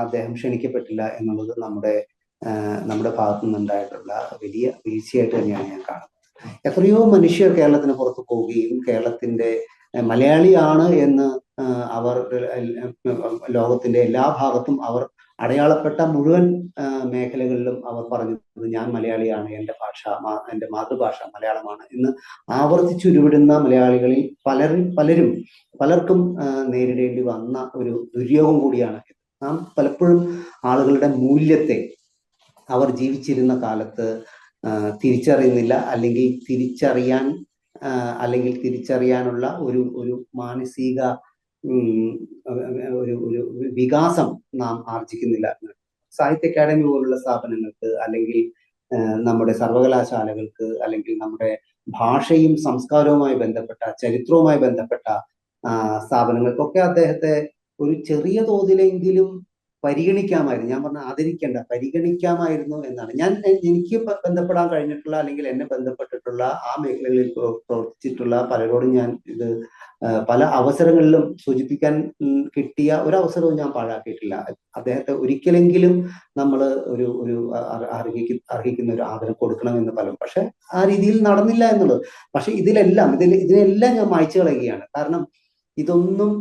അദ്ദേഹം ക്ഷണിക്കപ്പെട്ടില്ല എന്നുള്ളത് നമ്മുടെ ഭാഗത്തു നിന്നുണ്ടായിട്ടുള്ള വലിയ വീഴ്ചയായിട്ട് തന്നെയാണ് ഞാൻ കാണുന്നത്. എത്രയോ മനുഷ്യർ കേരളത്തിന് പുറത്തു പോവുകയും കേരളത്തിന്റെ മലയാളിയാണ് എന്ന് അവർ ലോകത്തിന്റെ എല്ലാ ഭാഗത്തും അവർ അടയാളപ്പെട്ട മുഴുവൻ മേഖലകളിലും അവർ പറഞ്ഞത് ഞാൻ മലയാളിയാണ്, എൻ്റെ മാതൃഭാഷ മലയാളമാണ് എന്ന് ആവർത്തിച്ചുരുവിടുന്ന മലയാളികളിൽ പലർക്കും നേരിടേണ്ടി വന്ന ഒരു ദുര്യോഗം കൂടിയാണ്. നാം പലപ്പോഴും ആളുകളുടെ മൂല്യത്തെ അവർ ജീവിച്ചിരുന്ന കാലത്ത് തിരിച്ചറിയുന്നില്ല, അല്ലെങ്കിൽ തിരിച്ചറിയാനുള്ള ഒരു മാനസിക ഒരു വികാസം നാം ആർജിക്കുന്നില്ല. സാഹിത്യ അക്കാദമി പോലുള്ള സ്ഥാപനങ്ങൾക്ക്, അല്ലെങ്കിൽ നമ്മുടെ സർവകലാശാലകൾക്ക്, അല്ലെങ്കിൽ നമ്മുടെ ഭാഷയും സംസ്കാരവുമായി ബന്ധപ്പെട്ട, ചരിത്രവുമായി ബന്ധപ്പെട്ട സ്ഥാപനങ്ങൾക്കൊക്കെ അദ്ദേഹത്തെ ഒരു ചെറിയ തോതിലെങ്കിലും പരിഗണിക്കാമായിരുന്നു. ഞാൻ പറഞ്ഞ ആദരിക്കേണ്ട, പരിഗണിക്കാമായിരുന്നു എന്നാണ്. എനിക്ക് ബന്ധപ്പെടാൻ കഴിഞ്ഞിട്ടുള്ള, അല്ലെങ്കിൽ എന്നെ ബന്ധപ്പെട്ടിട്ടുള്ള ആ മേഖലകളിൽ പ്രവർത്തിച്ചിട്ടുള്ള പലരോടും ഞാൻ ഇത് പല അവസരങ്ങളിലും സൂചിപ്പിക്കാൻ കിട്ടിയ ഒരവസരവും ഞാൻ പാഴാക്കിയിട്ടില്ല. അദ്ദേഹത്തെ ഒരിക്കലെങ്കിലും നമ്മൾ ഒരു അർഹിക്കുന്ന ഒരു ആദരം കൊടുക്കണമെന്ന് പലരും, പക്ഷെ ആ രീതിയിൽ നടന്നില്ല എന്നുള്ളത്. പക്ഷെ ഇതിനെല്ലാം ഞാൻ മായ്ച്ചു കളയുകയാണ്. കാരണം ഇതൊന്നും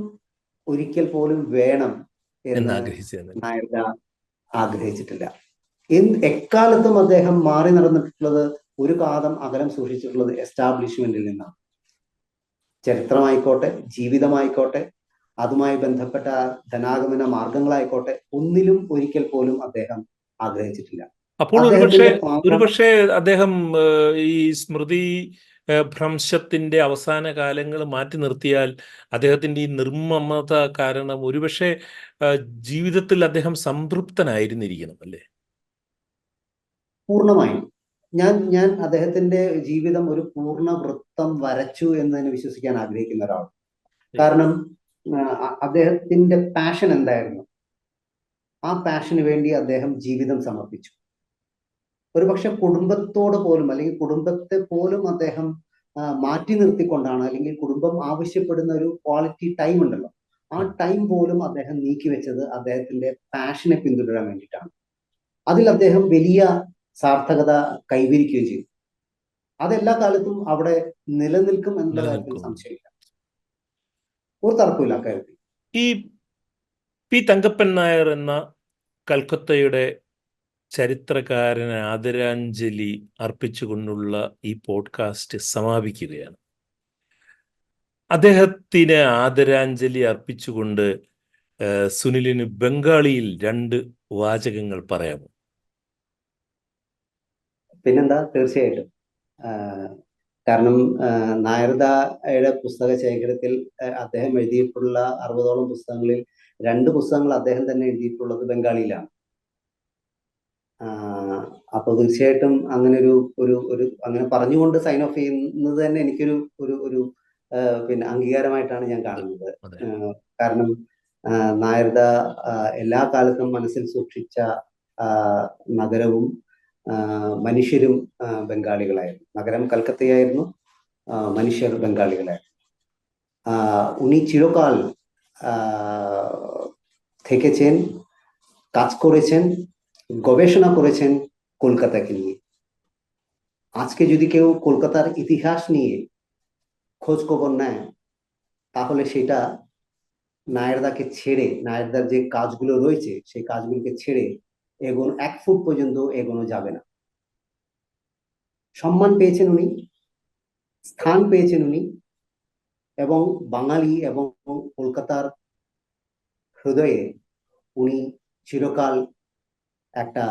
ഒരിക്കൽ പോലും വേണം എന്ന് നായർ ആഗ്രഹിച്ചിട്ടില്ല. എക്കാലത്തും അദ്ദേഹം മാറി നടന്നിട്ടുള്ളത്, ഒരു കാതം അകലം സൂക്ഷിച്ചിട്ടുള്ളത് എസ്റ്റാബ്ലിഷ്മെന്റിൽ നിന്നാണ്. ചരിത്രമായിക്കോട്ടെ, ജീവിതമായിക്കോട്ടെ, അതുമായി ബന്ധപ്പെട്ട ധനാഗമന മാർഗങ്ങളായിക്കോട്ടെ, ഒന്നിലും ഒരിക്കൽ പോലും അദ്ദേഹം ആഗ്രഹിച്ചിട്ടില്ല. അപ്പോൾ ഒരുപക്ഷെ അദ്ദേഹം ഈ സ്മൃതി ഭ്രംശത്തിന്റെ അവസാന കാലങ്ങൾ മാറ്റി നിർത്തിയാൽ അദ്ദേഹത്തിന്റെ ഈ നിർമ്മമത കാരണം ഒരുപക്ഷെ ജീവിതത്തിൽ അദ്ദേഹം സംതൃപ്തനായിരുന്നിരിക്കണം, അല്ലേ? പൂർണ്ണമായും ഞാൻ അദ്ദേഹത്തിന്റെ ജീവിതം ഒരു പൂർണ്ണ വൃത്തം വരച്ചു എന്ന് തന്നെ വിശ്വസിക്കാൻ ആഗ്രഹിക്കുന്ന ഒരാളാണ്. കാരണം അദ്ദേഹത്തിന്റെ പാഷൻ എന്തായിരുന്നു, ആ പാഷന് വേണ്ടി അദ്ദേഹം ജീവിതം സമർപ്പിച്ചു. ഒരുപക്ഷെ കുടുംബത്തോട് പോലും, അല്ലെങ്കിൽ കുടുംബത്തെ പോലും അദ്ദേഹം മാറ്റി നിർത്തിക്കൊണ്ടാണ്, അല്ലെങ്കിൽ കുടുംബം ആവശ്യപ്പെടുന്ന ഒരു ക്വാളിറ്റി ടൈം ഉണ്ടല്ലോ, ആ ടൈം പോലും അദ്ദേഹം നീക്കിവെച്ചത് അദ്ദേഹത്തിന്റെ പാഷനെ പിന്തുടരാൻ വേണ്ടിയിട്ടാണ്. അതിൽ അദ്ദേഹം വലിയ സാർത്ഥകത കൈവരിക്കുകയും ചെയ്തു. അതെല്ലാ കാലത്തും അവിടെ നിലനിൽക്കും എന്നുള്ള കാര്യത്തിൽ സംശയമില്ല, ഒരു തർക്കമില്ല അക്കാര്യത്തിൽ. ഈ പി തങ്കപ്പൻ നായർ എന്ന കൽക്കത്തയുടെ ചരിത്രകാരന് ആദരാഞ്ജലി അർപ്പിച്ചുകൊണ്ടുള്ള ഈ പോഡ്കാസ്റ്റ് സമാപിക്കുകയാണ്. അദ്ദേഹത്തിന് ആദരാഞ്ജലി അർപ്പിച്ചുകൊണ്ട് സുനിലിന് ബംഗാളിയിൽ 2 വാചകങ്ങൾ പറയാമോ? പിന്നെന്താ, തീർച്ചയായിട്ടും. കാരണം നായർദയുടെ പുസ്തക ശേഖരത്തിൽ അദ്ദേഹം എഴുതിയിട്ടുള്ള 60ഓളം പുസ്തകങ്ങളിൽ 2 പുസ്തകങ്ങൾ അദ്ദേഹം തന്നെ എഴുതിയിട്ടുള്ളത് ബംഗാളിയിലാണ്. അപ്പൊ തീർച്ചയായിട്ടും അങ്ങനെ അങ്ങനെ പറഞ്ഞുകൊണ്ട് സൈൻ ഓഫ് ചെയ്യുന്നത് തന്നെ എനിക്കൊരു പിന്നെ അംഗീകാരമായിട്ടാണ് ഞാൻ കാണുന്നത്. കാരണം നായർദ എല്ലാ കാലത്തും മനസ്സിൽ സൂക്ഷിച്ച നഗരവും മനുഷ്യരും ബംഗാളികളായിരുന്നു. നഗരം കൽക്കത്തയായിരുന്നു, മനുഷ്യർ ബംഗാളികളായിരുന്നു. উনি চিরকাল থেকেছেন, কাজ করেছেন, গবেষণা করেছেন কলকাতাকে নিয়ে। আজকে যদি কেউ কলকাতার ইতিহাস নিয়ে খোঁজ খবর নেয়, তাহলে সেটা নায়রদাকে ছেড়ে, নায়রদার যে কাজগুলো রয়েছে সেই কাজগুলোকে ছেড়ে 1 ফুট পর্যন্ত এগোনো যাবে না। সম্মান পেয়েছেন উনি, স্থান পেয়েছেন উনি, এবং বাঙালি এবং কলকাতার হৃদয়ে উনি চিরকাল একটা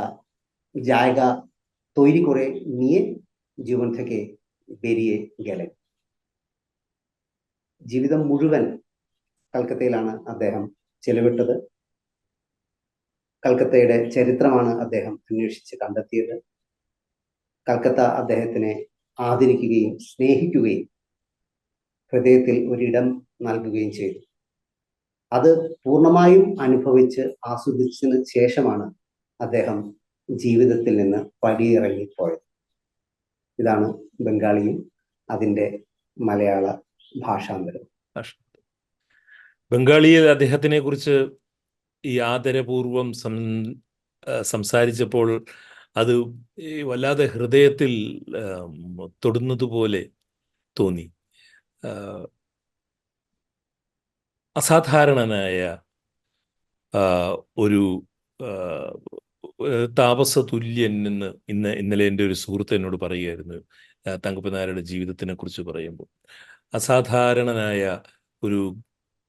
জায়গা তৈরি করে নিয়ে জীবন থেকে বেরিয়ে গেলেন. ജീവിതം മുഴുവൻ കൽക്കത്തയിലാണ് അദ്ദേഹം ചെലവിട്ടത്. കൽക്കത്തയുടെ ചരിത്രമാണ് അദ്ദേഹം അന്വേഷിച്ച് കണ്ടെത്തിയത്. കൽക്കത്ത അദ്ദേഹത്തിനെ ആദരിക്കുകയും സ്നേഹിക്കുകയും ഹൃദയത്തിൽ ഒരിടം നൽകുകയും ചെയ്തു. അത് പൂർണ്ണമായും അനുഭവിച്ച് ആസ്വദിച്ചതിന് ശേഷമാണ് അദ്ദേഹം ജീവിതത്തിൽ നിന്ന് പടിയിറങ്ങിപ്പോയത്. ഇതാണ് ബംഗാളിയും അതിൻ്റെ മലയാള ഭാഷാന്തരവും. ബംഗാളിയിൽ അദ്ദേഹത്തിനെ കുറിച്ച് ഈ ആദരപൂർവം സംസാരിച്ചപ്പോൾ അത് വല്ലാതെ ഹൃദയത്തിൽ തൊടുന്നതുപോലെ തോന്നി. അസാധാരണനായ ഒരു താപസ തുല്യൻ എന്ന് ഇന്നലെ എൻ്റെ ഒരു സുഹൃത്ത് എന്നോട് പറയുകയായിരുന്നു, തങ്കപ്പൻ നായരുടെ ജീവിതത്തിനെ കുറിച്ച് പറയുമ്പോൾ. അസാധാരണനായ ഒരു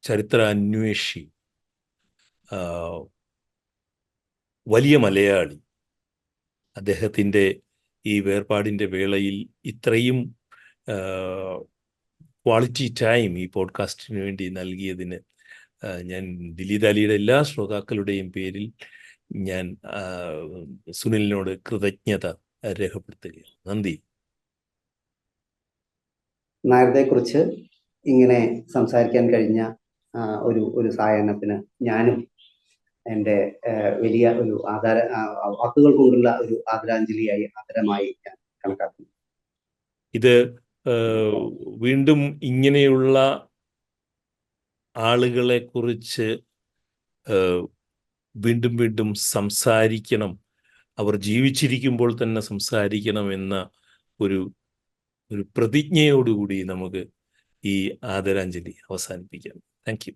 ചരിത്ര അന്വേഷി, വലിയ മലയാളി. അദ്ദേഹത്തിൻ്റെ ഈ വേർപാടിൻ്റെ വേളയിൽ ഇത്രയും ക്വാളിറ്റി ടൈം ഈ പോഡ്കാസ്റ്റിന് വേണ്ടി നൽകിയതിന് ഞാൻ ദിലീദാലിയുടെ എല്ലാ ശ്രോതാക്കളുടെയും പേരിൽ ഞാൻ സുനിലിനോട് കൃതജ്ഞത രേഖപ്പെടുത്തുകയാണ്. നന്ദി. നായരെക്കുറിച്ച് ഇങ്ങനെ സംസാരിക്കാൻ കഴിഞ്ഞ ഒരു സായാഹ്നത്തിന് ഞാനും എൻ്റെ വലിയ ഒരു വാക്കുകൾ കൊണ്ടുള്ള ഒരു ആദരാഞ്ജലിയായി ആദരമായി ഞാൻ കണക്കാക്കുന്നു. ഇത് വീണ്ടും ഇങ്ങനെയുള്ള ആളുകളെ കുറിച്ച് വീണ്ടും വീണ്ടും സംസാരിക്കണം, അവർ ജീവിച്ചിരിക്കുമ്പോൾ തന്നെ സംസാരിക്കണം എന്ന ഒരു പ്രതിജ്ഞയോടുകൂടി നമുക്ക് ഈ ആദരാഞ്ജലി അവസാനിപ്പിക്കാം. Thank you.